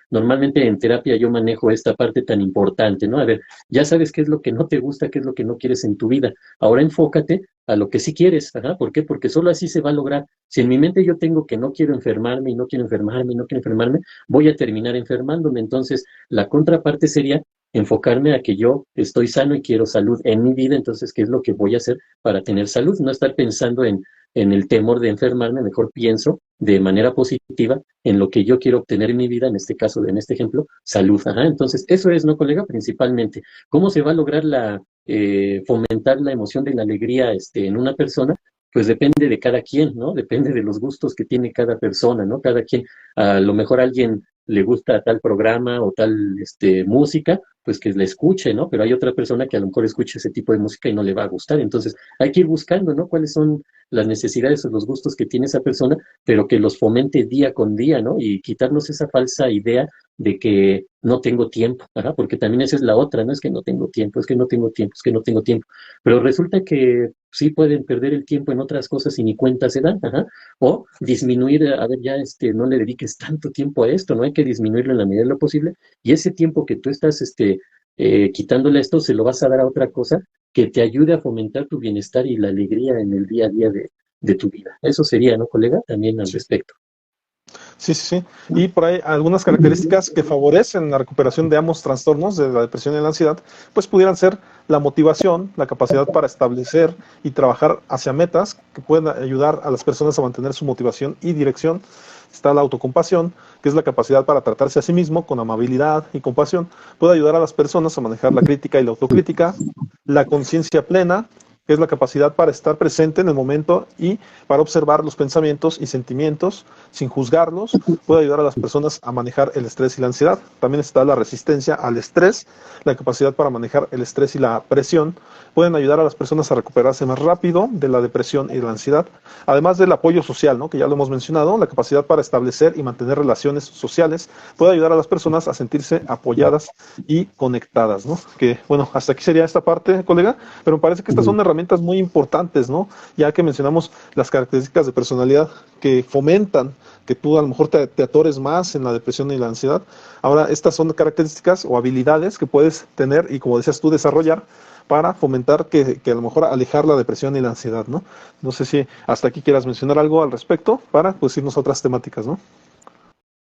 Normalmente en terapia yo manejo esta parte tan importante, ¿no? A ver, ya sabes qué es lo que no te gusta, qué es lo que no quieres en tu vida. Ahora enfócate a lo que sí quieres, ajá. ¿Por qué? Porque solo así se va a lograr. Si en mi mente yo tengo que no quiero enfermarme y no quiero enfermarme y no quiero enfermarme, voy a terminar enfermándome. Entonces, la contraparte sería enfocarme a que yo estoy sano y quiero salud en mi vida, entonces, ¿qué es lo que voy a hacer para tener salud? No estar pensando en el temor de enfermarme, mejor pienso de manera positiva en lo que yo quiero obtener en mi vida, en este caso, en este ejemplo, salud. Ajá. Entonces, eso es, ¿no, colega? Principalmente, ¿cómo se va a lograr fomentar la emoción de la alegría en una persona? Pues depende de cada quien, ¿no? Depende de los gustos que tiene cada persona, ¿no? Cada quien, a lo mejor a alguien le gusta tal programa o tal música, pues que la escuche, ¿no? Pero hay otra persona que a lo mejor escuche ese tipo de música y no le va a gustar. Entonces, hay que ir buscando, ¿no? Cuáles son las necesidades o los gustos que tiene esa persona, pero que los fomente día con día, ¿no? Y quitarnos esa falsa idea de que no tengo tiempo, ajá, porque también esa es la otra, no es que no tengo tiempo, es que no tengo tiempo, es que no tengo tiempo, pero resulta que sí pueden perder el tiempo en otras cosas y ni cuenta se dan, ajá, o disminuir, a ver, ya no le dediques tanto tiempo a esto, no hay que disminuirlo en la medida de lo posible, y ese tiempo que tú estás quitándole a esto, se lo vas a dar a otra cosa que te ayude a fomentar tu bienestar y la alegría en el día a día de tu vida. Eso sería, ¿no, colega? También al respecto. Sí, sí, sí. Y por ahí algunas características que favorecen la recuperación de ambos trastornos, de la depresión y la ansiedad, pues pudieran ser la motivación, la capacidad para establecer y trabajar hacia metas que pueden ayudar a las personas a mantener su motivación y dirección. Está la autocompasión, que es la capacidad para tratarse a sí mismo con amabilidad y compasión. Puede ayudar a las personas a manejar la crítica y la autocrítica. La conciencia plena, que es la capacidad para estar presente en el momento y para observar los pensamientos y sentimientos sin juzgarlos, puede ayudar a las personas a manejar el estrés y la ansiedad. También está la resistencia al estrés, la capacidad para manejar el estrés y la presión. Pueden ayudar a las personas a recuperarse más rápido de la depresión y de la ansiedad. Además del apoyo social, ¿no? Que ya lo hemos mencionado, la capacidad para establecer y mantener relaciones sociales puede ayudar a las personas a sentirse apoyadas y conectadas, ¿no? Que, bueno, hasta aquí sería esta parte, colega, pero me parece que estas son herramientas muy importantes, ¿no? Ya que mencionamos las características de personalidad que fomentan que tú a lo mejor te atores más en la depresión y la ansiedad. Ahora, estas son características o habilidades que puedes tener y, como decías tú, desarrollar para fomentar que a lo mejor alejar la depresión y la ansiedad, ¿no? No sé si hasta aquí quieras mencionar algo al respecto para pues irnos a otras temáticas, ¿no?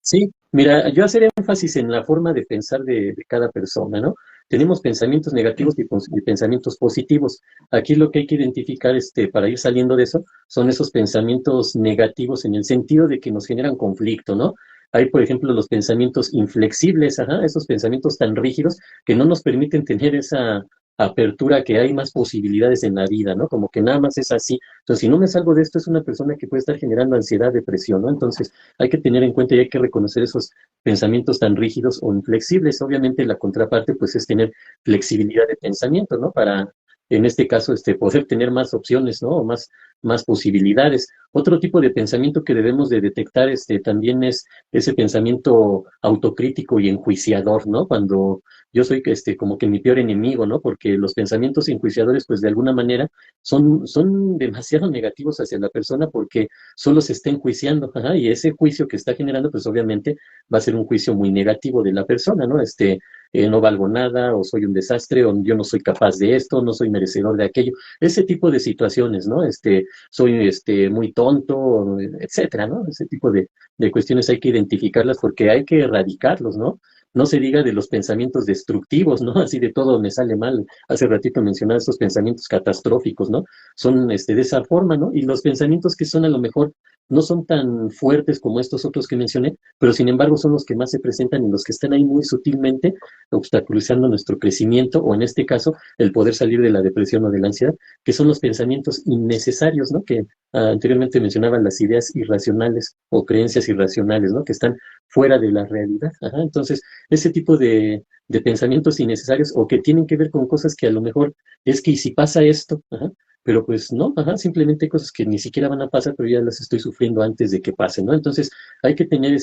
Sí, mira, yo hacer énfasis en la forma de pensar de cada persona, ¿no? Tenemos pensamientos negativos y pensamientos positivos. Aquí lo que hay que identificar, para ir saliendo de eso, son esos pensamientos negativos en el sentido de que nos generan conflicto, ¿no? Hay, por ejemplo, los pensamientos inflexibles, ajá, esos pensamientos tan rígidos que no nos permiten tener esa apertura, que hay más posibilidades en la vida, ¿no? Como que nada más es así. Entonces, si no me salgo de esto, es una persona que puede estar generando ansiedad, depresión, ¿no? Entonces, hay que tener en cuenta y hay que reconocer esos pensamientos tan rígidos o inflexibles. Obviamente la contraparte pues es tener flexibilidad de pensamiento, ¿no? Para, en este caso, poder tener más opciones, ¿no? O más posibilidades. Otro tipo de pensamiento que debemos de detectar, también es ese pensamiento autocrítico y enjuiciador, ¿no? Cuando yo soy, como que mi peor enemigo, ¿no? Porque los pensamientos enjuiciadores, pues de alguna manera, son demasiado negativos hacia la persona porque solo se está enjuiciando, ajá, y ese juicio que está generando, pues obviamente va a ser un juicio muy negativo de la persona, ¿no? No valgo nada, o soy un desastre, o yo no soy capaz de esto, no soy merecedor de aquello, ese tipo de situaciones, ¿no? Soy muy tonto, etcétera, ¿no? Ese tipo de cuestiones hay que identificarlas porque hay que erradicarlos, ¿no? No se diga de los pensamientos destructivos, ¿no? Así de todo me sale mal. Hace ratito mencionaba esos pensamientos catastróficos, ¿no? Son de esa forma, ¿no? Y los pensamientos que son a lo mejor no son tan fuertes como estos otros que mencioné, pero sin embargo son los que más se presentan y los que están ahí muy sutilmente obstaculizando nuestro crecimiento o en este caso el poder salir de la depresión o de la ansiedad, que son los pensamientos innecesarios, ¿no? Que anteriormente mencionaban las ideas irracionales o creencias irracionales, ¿no? Que están fuera de la realidad. Ajá. Entonces, ese tipo de pensamientos innecesarios o que tienen que ver con cosas que a lo mejor es que y si pasa esto, ajá, pero pues no, ajá, simplemente cosas que ni siquiera van a pasar, pero ya las estoy sufriendo antes de que pasen, ¿no? Entonces, hay que tener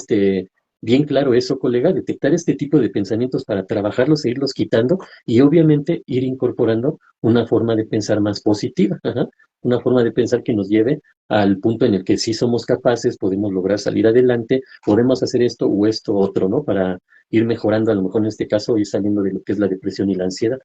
bien claro eso, colega, detectar este tipo de pensamientos para trabajarlos e irlos quitando y obviamente ir incorporando una forma de pensar más positiva, ajá, una forma de pensar que nos lleve al punto en el que sí somos capaces, podemos lograr salir adelante, podemos hacer esto o esto otro, ¿no? Para ir mejorando, a lo mejor en este caso, ir saliendo de lo que es la depresión y la ansiedad.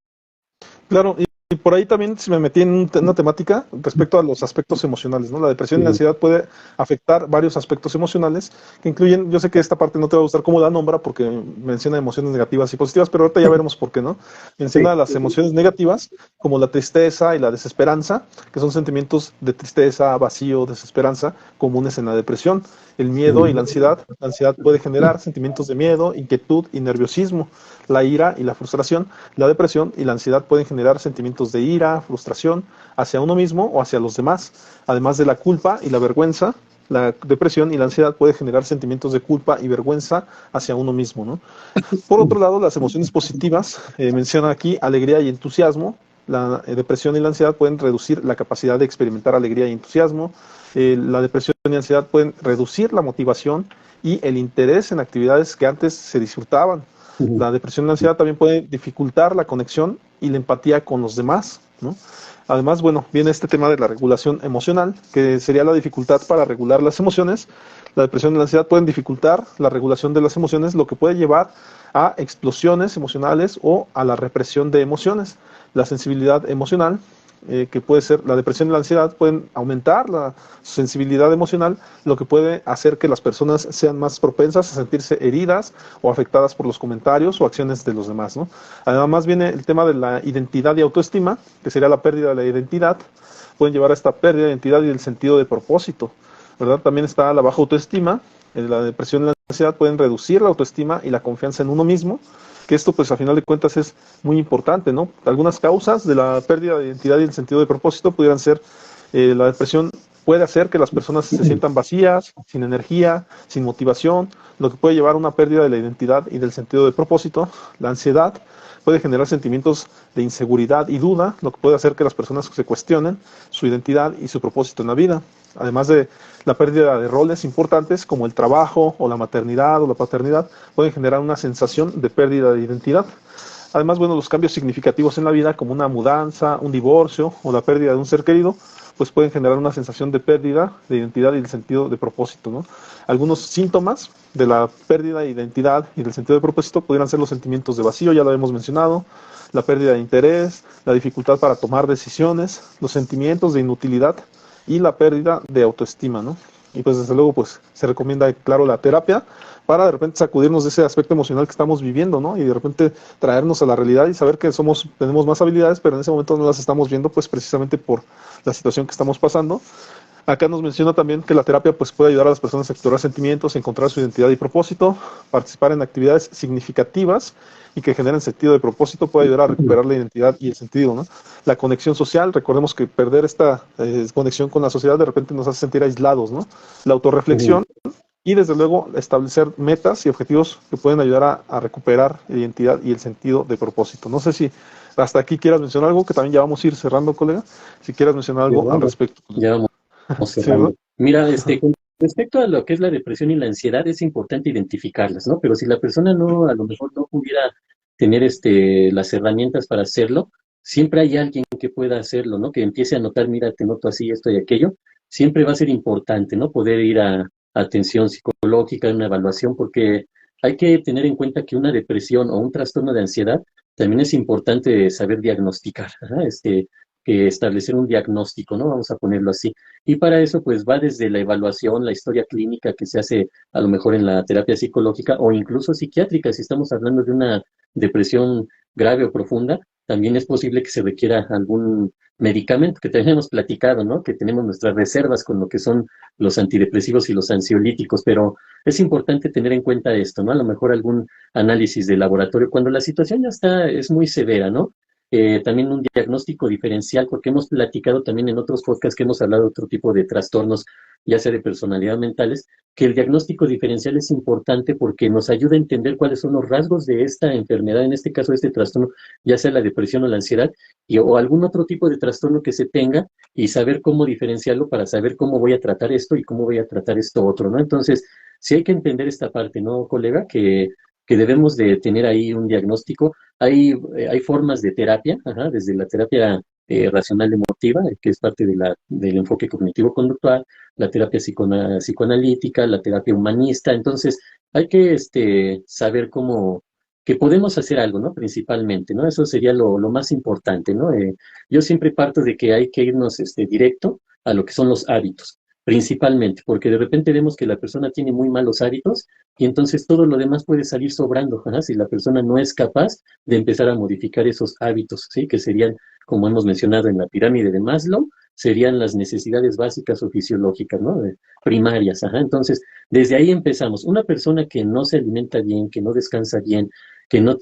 Claro, y por ahí también se me metí en una temática respecto a los aspectos emocionales, ¿no? La depresión y la Ujú. ansiedad puede afectar varios aspectos emocionales que incluyen, yo sé que esta parte no te va a gustar cómo la nombra porque menciona emociones negativas y positivas, pero ahorita ya veremos por qué, ¿no? Sí. Menciona las emociones negativas como la tristeza y la desesperanza, que son sentimientos de tristeza, vacío, desesperanza, comunes en la depresión. El miedo y Ujú. la ansiedad puede generar sentimientos de miedo, inquietud y nerviosismo. La ira y la frustración, la depresión y la ansiedad pueden generar sentimientos de ira, frustración hacia uno mismo o hacia los demás. Además de la culpa y la vergüenza, la depresión y la ansiedad pueden generar sentimientos de culpa y vergüenza hacia uno mismo, ¿no? Por otro lado, las emociones positivas, menciona aquí alegría y entusiasmo. La depresión y la ansiedad pueden reducir la capacidad de experimentar alegría y entusiasmo. La depresión y ansiedad pueden reducir la motivación y el interés en actividades que antes se disfrutaban. Ujú. La depresión y la ansiedad también pueden dificultar la conexión y la empatía con los demás, ¿no? Además, bueno, viene este tema de la regulación emocional, que sería la dificultad para regular las emociones. La depresión y la ansiedad pueden dificultar la regulación de las emociones, lo que puede llevar a explosiones emocionales o a la represión de emociones. La sensibilidad emocional que puede ser la depresión y la ansiedad, pueden aumentar la sensibilidad emocional, lo que puede hacer que las personas sean más propensas a sentirse heridas o afectadas por los comentarios o acciones de los demás, ¿no? Además viene el tema de la identidad y autoestima, que sería la pérdida de la identidad, pueden llevar a esta pérdida de identidad y del sentido de propósito, ¿verdad? También está la baja autoestima, la depresión y la ansiedad pueden reducir la autoestima y la confianza en uno mismo, que esto pues a final de cuentas es muy importante, ¿no? Algunas causas de la pérdida de identidad y el sentido de propósito pudieran ser la depresión puede hacer que las personas se sientan vacías, sin energía, sin motivación, lo que puede llevar a una pérdida de la identidad y del sentido de propósito. La ansiedad puede generar sentimientos de inseguridad y duda, lo que puede hacer que las personas se cuestionen su identidad y su propósito en la vida. Además de la pérdida de roles importantes como el trabajo o la maternidad o la paternidad, pueden generar una sensación de pérdida de identidad. Además, bueno, los cambios significativos en la vida, como una mudanza, un divorcio o la pérdida de un ser querido, pues pueden generar una sensación de pérdida de identidad y del sentido de propósito, ¿no? Algunos síntomas de la pérdida de identidad y del sentido de propósito pudieran ser los sentimientos de vacío, ya lo hemos mencionado, la pérdida de interés, la dificultad para tomar decisiones, los sentimientos de inutilidad y la pérdida de autoestima, ¿no? Y pues desde luego pues se recomienda, claro, la terapia para de repente sacudirnos de ese aspecto emocional que estamos viviendo, ¿no? Y de repente traernos a la realidad y saber que tenemos más habilidades, pero en ese momento no las estamos viendo pues precisamente por la situación que estamos pasando. Acá nos menciona también que la terapia pues, puede ayudar a las personas a explorar sentimientos, encontrar su identidad y propósito, participar en actividades significativas y que generen sentido de propósito, puede ayudar a recuperar la identidad y el sentido, ¿no? La conexión social, recordemos que perder esta conexión con la sociedad de repente nos hace sentir aislados, ¿no? La autorreflexión y desde luego establecer metas y objetivos que pueden ayudar a recuperar la identidad y el sentido de propósito. No sé si hasta aquí quieras mencionar algo, que también ya vamos a ir cerrando, colega, si quieras mencionar algo al respecto. Ya vamos Sí, cerrando. ¿verdad? Mira, con respecto a lo que es la depresión y la ansiedad, es importante identificarlas, ¿no? Pero si la persona no, a lo mejor no pudiera tener las herramientas para hacerlo, siempre hay alguien que pueda hacerlo, ¿no? Que empiece a notar, mira, te noto así, esto y aquello. Siempre va a ser importante, ¿no? Poder ir a atención psicológica, una evaluación, porque hay que tener en cuenta que una depresión o un trastorno de ansiedad también es importante saber diagnosticar, ajá, que establecer un diagnóstico, ¿no? Vamos a ponerlo así. Y para eso, pues va desde la evaluación, la historia clínica que se hace a lo mejor en la terapia psicológica o incluso psiquiátrica, si estamos hablando de una depresión grave o profunda, también es posible que se requiera algún medicamento que también hemos platicado, ¿no? Que tenemos nuestras reservas con lo que son los antidepresivos y los ansiolíticos, pero es importante tener en cuenta esto, ¿no? A lo mejor algún análisis de laboratorio cuando la situación ya es muy severa, ¿no? También un diagnóstico diferencial, porque hemos platicado también en otros podcasts que hemos hablado de otro tipo de trastornos, ya sea de personalidad mentales, que el diagnóstico diferencial es importante porque nos ayuda a entender cuáles son los rasgos de esta enfermedad, en este caso este trastorno, ya sea la depresión o la ansiedad, o algún otro tipo de trastorno que se tenga y saber cómo diferenciarlo para saber cómo voy a tratar esto y cómo voy a tratar esto otro, ¿no? Entonces, sí hay que entender esta parte, ¿no, colega? Que debemos de tener ahí un diagnóstico. Hay formas de terapia, ajá, desde la terapia racional emotiva, que es parte del enfoque cognitivo-conductual, la terapia psicoanalítica, la terapia humanista. Entonces, hay que saber cómo, que podemos hacer algo, ¿no? Principalmente, ¿no? Eso sería lo más importante, ¿no? Yo siempre parto de que hay que irnos directo a lo que son los hábitos, principalmente, porque de repente vemos que la persona tiene muy malos hábitos y entonces todo lo demás puede salir sobrando, ajá, si la persona no es capaz de empezar a modificar esos hábitos, ¿sí? Que serían, como hemos mencionado en la pirámide de Maslow, serían las necesidades básicas o fisiológicas, ¿no? Primarias, ajá. Entonces, desde ahí empezamos. Una persona que no se alimenta bien, que no descansa bien, que no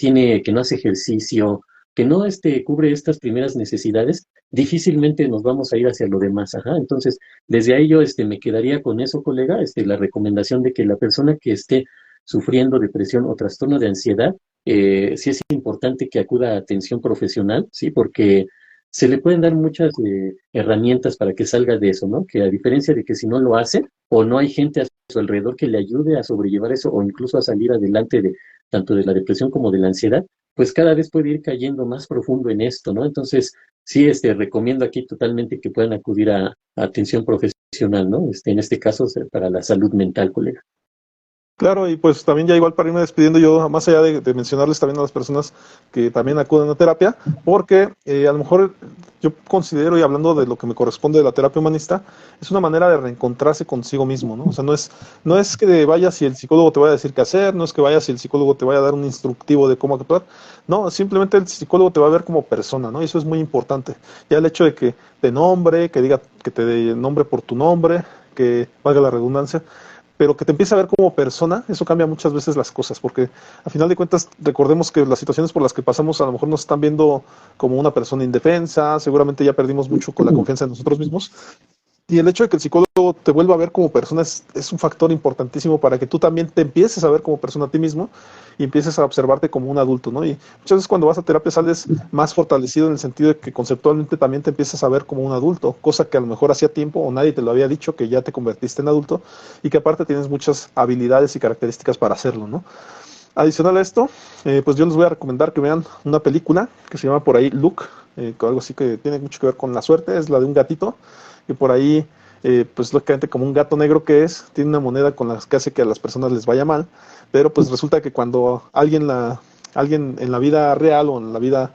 hace ejercicio, que no cubre estas primeras necesidades, difícilmente nos vamos a ir hacia lo demás, ajá. Entonces, desde ahí yo me quedaría con eso, colega, la recomendación de que la persona que esté sufriendo depresión o trastorno de ansiedad, sí es importante que acuda a atención profesional, ¿sí? Porque se le pueden dar muchas herramientas para que salga de eso, ¿no? Que a diferencia de que si no lo hace o no hay gente a su alrededor que le ayude a sobrellevar eso o incluso a salir adelante de tanto de la depresión como de la ansiedad, pues cada vez puede ir cayendo más profundo en esto, ¿no? Entonces, sí, recomiendo aquí totalmente que puedan acudir a atención profesional, ¿no? En este caso, para la salud mental, colega. Claro, y pues también ya igual para irme despidiendo yo, más allá de mencionarles también a las personas que también acuden a terapia, porque a lo mejor yo considero, y hablando de lo que me corresponde de la terapia humanista, es una manera de reencontrarse consigo mismo, ¿no? O sea, no es que vayas y el psicólogo te vaya a decir qué hacer, no es que vayas y el psicólogo te vaya a dar un instructivo de cómo actuar, no, simplemente el psicólogo te va a ver como persona, ¿no? Y eso es muy importante. Ya el hecho de que te nombre, que diga, que te nombre por tu nombre, que valga la redundancia, pero que te empiece a ver como persona, eso cambia muchas veces las cosas, porque a final de cuentas recordemos que las situaciones por las que pasamos a lo mejor nos están viendo como una persona indefensa, seguramente ya perdimos mucho con la confianza en nosotros mismos, y el hecho de que el psicólogo te vuelva a ver como persona es un factor importantísimo para que tú también te empieces a ver como persona a ti mismo y empieces a observarte como un adulto, ¿no? Y muchas veces cuando vas a terapia sales más fortalecido en el sentido de que conceptualmente también te empiezas a ver como un adulto, cosa que a lo mejor hacía tiempo o nadie te lo había dicho, que ya te convertiste en adulto y que aparte tienes muchas habilidades y características para hacerlo, ¿no? Adicional a esto, pues yo les voy a recomendar que vean una película que se llama por ahí Luke, algo así que tiene mucho que ver con la suerte, es la de un gatito, que por ahí, pues lógicamente como un gato negro que es, tiene una moneda con la que hace que a las personas les vaya mal, pero pues resulta que cuando alguien en la vida real o en la vida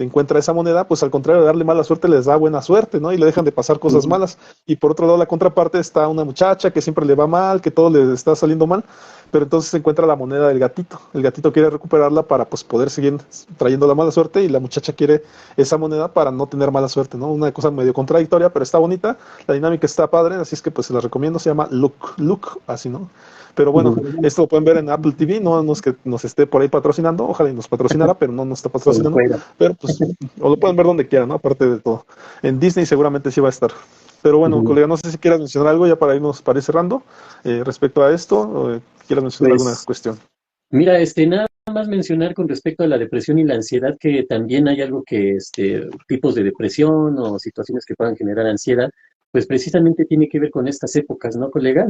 encuentra esa moneda, pues al contrario de darle mala suerte, les da buena suerte, ¿no? Y le dejan de pasar cosas malas. Y por otro lado, la contraparte está una muchacha que siempre le va mal, que todo le está saliendo mal, pero entonces se encuentra la moneda del gatito. El gatito quiere recuperarla para pues poder seguir trayendo la mala suerte y la muchacha quiere esa moneda para no tener mala suerte, ¿no? Una cosa medio contradictoria, pero está bonita, la dinámica está padre, así es que pues se las recomiendo, se llama Look, así, ¿no? Pero bueno, esto lo pueden ver en Apple TV, no es que nos esté por ahí patrocinando, ojalá y nos patrocinara, pero no nos está Cuando patrocinando, pueda. pero pues, o lo pueden ver donde quieran, ¿no? Aparte de todo. En Disney seguramente sí va a estar. Pero bueno, colega, no sé si quieras mencionar algo ya para ir cerrando respecto a esto, o quieras mencionar alguna Pues cuestión. mira, nada más mencionar con respecto a la depresión y la ansiedad que también hay algo que, tipos de depresión o situaciones que puedan generar ansiedad, pues precisamente tiene que ver con estas épocas, ¿no, colega?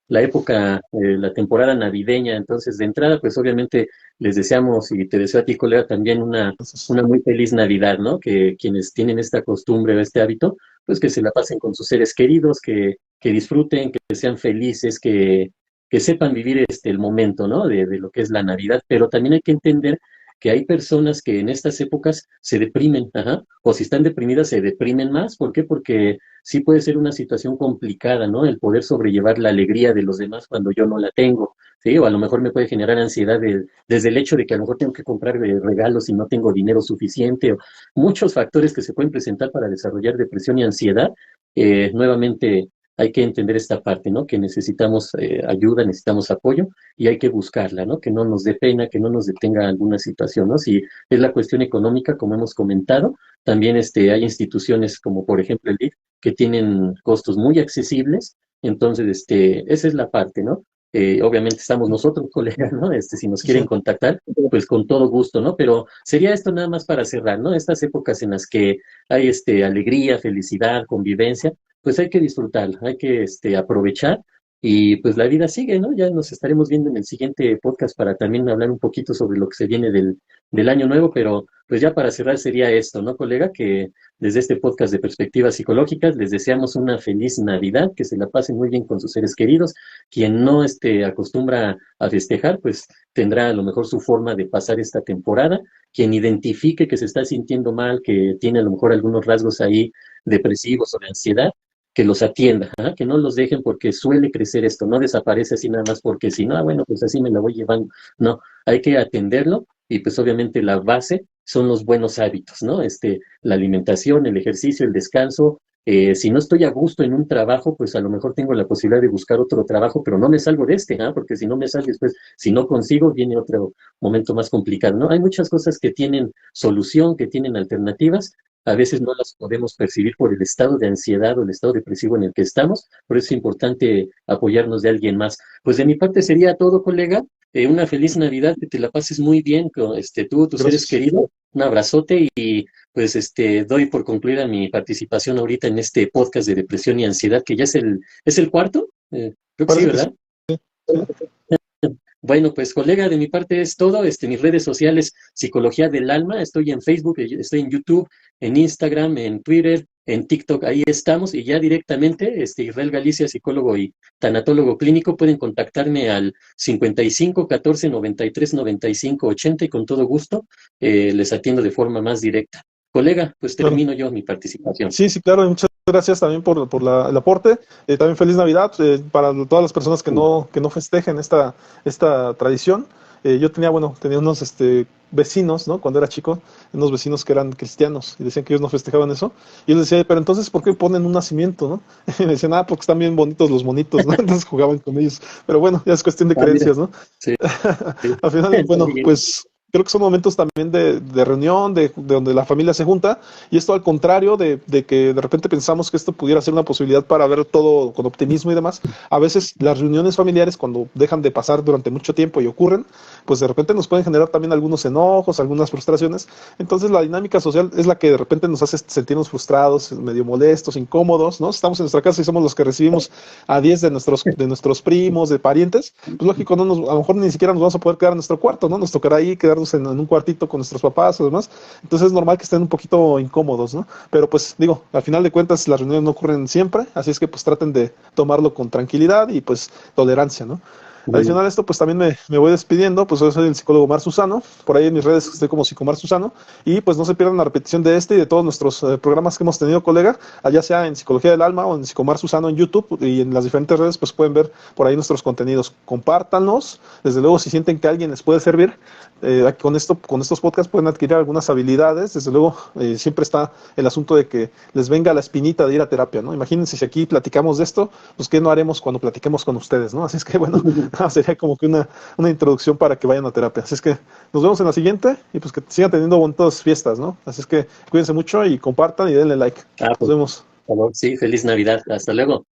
La época, la temporada navideña. Entonces, de entrada, pues obviamente les deseamos, y te deseo a ti, colega, también Entonces, una muy feliz Navidad, ¿no? Que quienes tienen esta costumbre o este hábito, pues que se la pasen con sus seres queridos, que disfruten, que sean felices, que sepan vivir el momento, ¿no? De lo que es la Navidad, pero también hay que entender que hay personas que en estas épocas se deprimen, ajá, o si están deprimidas se deprimen más. ¿Por qué? Porque sí puede ser una situación complicada, ¿no? El poder sobrellevar la alegría de los demás cuando yo no la tengo, ¿sí? O a lo mejor me puede generar ansiedad desde el hecho de que a lo mejor tengo que comprar regalos y no tengo dinero suficiente, o muchos factores que se pueden presentar para desarrollar depresión y ansiedad. Nuevamente, hay que entender esta parte, ¿no? Que necesitamos ayuda, necesitamos apoyo y hay que buscarla, ¿no? Que no nos dé pena, que no nos detenga alguna situación, ¿no? Si es la cuestión económica, como hemos comentado, también hay instituciones como por ejemplo el DIF que tienen costos muy accesibles, entonces esa es la parte, ¿no? Obviamente estamos nosotros, colegas, ¿no? Si nos sí, sí. quieren contactar, pues con todo gusto, ¿no? Pero sería esto nada más para cerrar, ¿no? Estas épocas en las que hay alegría, felicidad, convivencia, pues hay que disfrutar, hay que aprovechar y pues la vida sigue, ¿no? Ya nos estaremos viendo en el siguiente podcast para también hablar un poquito sobre lo que se viene del año nuevo, pero pues ya para cerrar sería esto, ¿no, colega? Que desde este podcast de Perspectivas Psicológicas les deseamos una feliz Navidad, que se la pasen muy bien con sus seres queridos. Quien no acostumbra a festejar, pues tendrá a lo mejor su forma de pasar esta temporada. Quien identifique que se está sintiendo mal, que tiene a lo mejor algunos rasgos ahí depresivos o de ansiedad, que los atienda, ¿ah? Que no los dejen porque suele crecer esto, no desaparece así nada más porque si no, bueno, pues así me la voy llevando. No, hay que atenderlo y pues obviamente la base son los buenos hábitos, ¿no? La alimentación, el ejercicio, el descanso. Si no estoy a gusto en un trabajo, pues a lo mejor tengo la posibilidad de buscar otro trabajo, pero no me salgo de ¿ah? Porque si no me salgo después, si no consigo, viene otro momento más complicado, ¿no? Hay muchas cosas que tienen solución, que tienen alternativas, a veces no las podemos percibir por el estado de ansiedad o el estado depresivo en el que estamos, por eso es importante apoyarnos de alguien más. Pues de mi parte sería todo, colega. Una feliz Navidad, que te la pases muy bien con tú, tus seres Gracias. queridos. Un abrazote y pues doy por concluida mi participación ahorita en este podcast de depresión y ansiedad, que ya es el cuarto. Creo que sí, Parece que sí. ¿verdad? Sí. Bueno, pues colega, de mi parte es todo. Mis redes sociales, Psicología del Alma, estoy en Facebook, estoy en YouTube, en Instagram, en Twitter, en TikTok, ahí estamos, y ya directamente, Israel Galicia, psicólogo y tanatólogo clínico, pueden contactarme al 55 14 93 95 80 y con todo gusto les atiendo de forma más directa. Colega, pues Claro. termino yo mi participación. Sí, sí, claro, y muchas gracias también por el aporte. También feliz Navidad para todas las personas que no festejen esta tradición. Yo tenía, bueno, tenía unos vecinos, ¿no? Cuando era chico, unos vecinos que eran cristianos y decían que ellos no festejaban eso. Y yo les decía, pero entonces, ¿por qué ponen un nacimiento, no? Y me decían, porque están bien bonitos los monitos, ¿no? Entonces jugaban con ellos. Pero bueno, ya es cuestión de Ah, mira, creencias, ¿no? sí, sí. Al final, Está bueno, bien. pues creo que son momentos también de reunión, de donde la familia se junta, y esto al contrario de que de repente pensamos que esto pudiera ser una posibilidad para ver todo con optimismo y demás. A veces las reuniones familiares, cuando dejan de pasar durante mucho tiempo y ocurren, pues de repente nos pueden generar también algunos enojos, algunas frustraciones. Entonces la dinámica social es la que de repente nos hace sentirnos frustrados, medio molestos, incómodos, ¿no? Estamos en nuestra casa y somos los que recibimos a 10 de nuestros primos, de parientes, pues lógico, a lo mejor ni siquiera nos vamos a poder quedar en nuestro cuarto, ¿no? Nos tocará ahí quedarnos en un cuartito con nuestros papás o demás. Entonces es normal que estén un poquito incómodos, ¿no? Pero pues digo, al final de cuentas las reuniones no ocurren siempre, así es que pues traten de tomarlo con tranquilidad y pues tolerancia, ¿no? Muy bien. Adicional a esto, pues también me voy despidiendo, pues yo soy el psicólogo Mar Susano, por ahí en mis redes estoy como Psicomar Susano, y pues no se pierdan la repetición de este y de todos nuestros programas que hemos tenido, colega, allá sea en Psicología del Alma o en Psicomar Susano en YouTube y en las diferentes redes, pues pueden ver por ahí nuestros contenidos. Compártanlos, desde luego si sienten que a alguien les puede servir, con estos podcasts pueden adquirir algunas habilidades, desde luego siempre está el asunto de que les venga la espinita de ir a terapia, ¿no? Imagínense si aquí platicamos de esto, pues qué no haremos cuando platiquemos con ustedes, ¿no? Así es que bueno, sería como que una introducción para que vayan a terapia. Así es que nos vemos en la siguiente y pues que sigan teniendo bonitas fiestas, ¿no? Así es que cuídense mucho y compartan y denle like. Ah, Nos pues, vemos. por favor, sí, feliz Navidad. Hasta luego.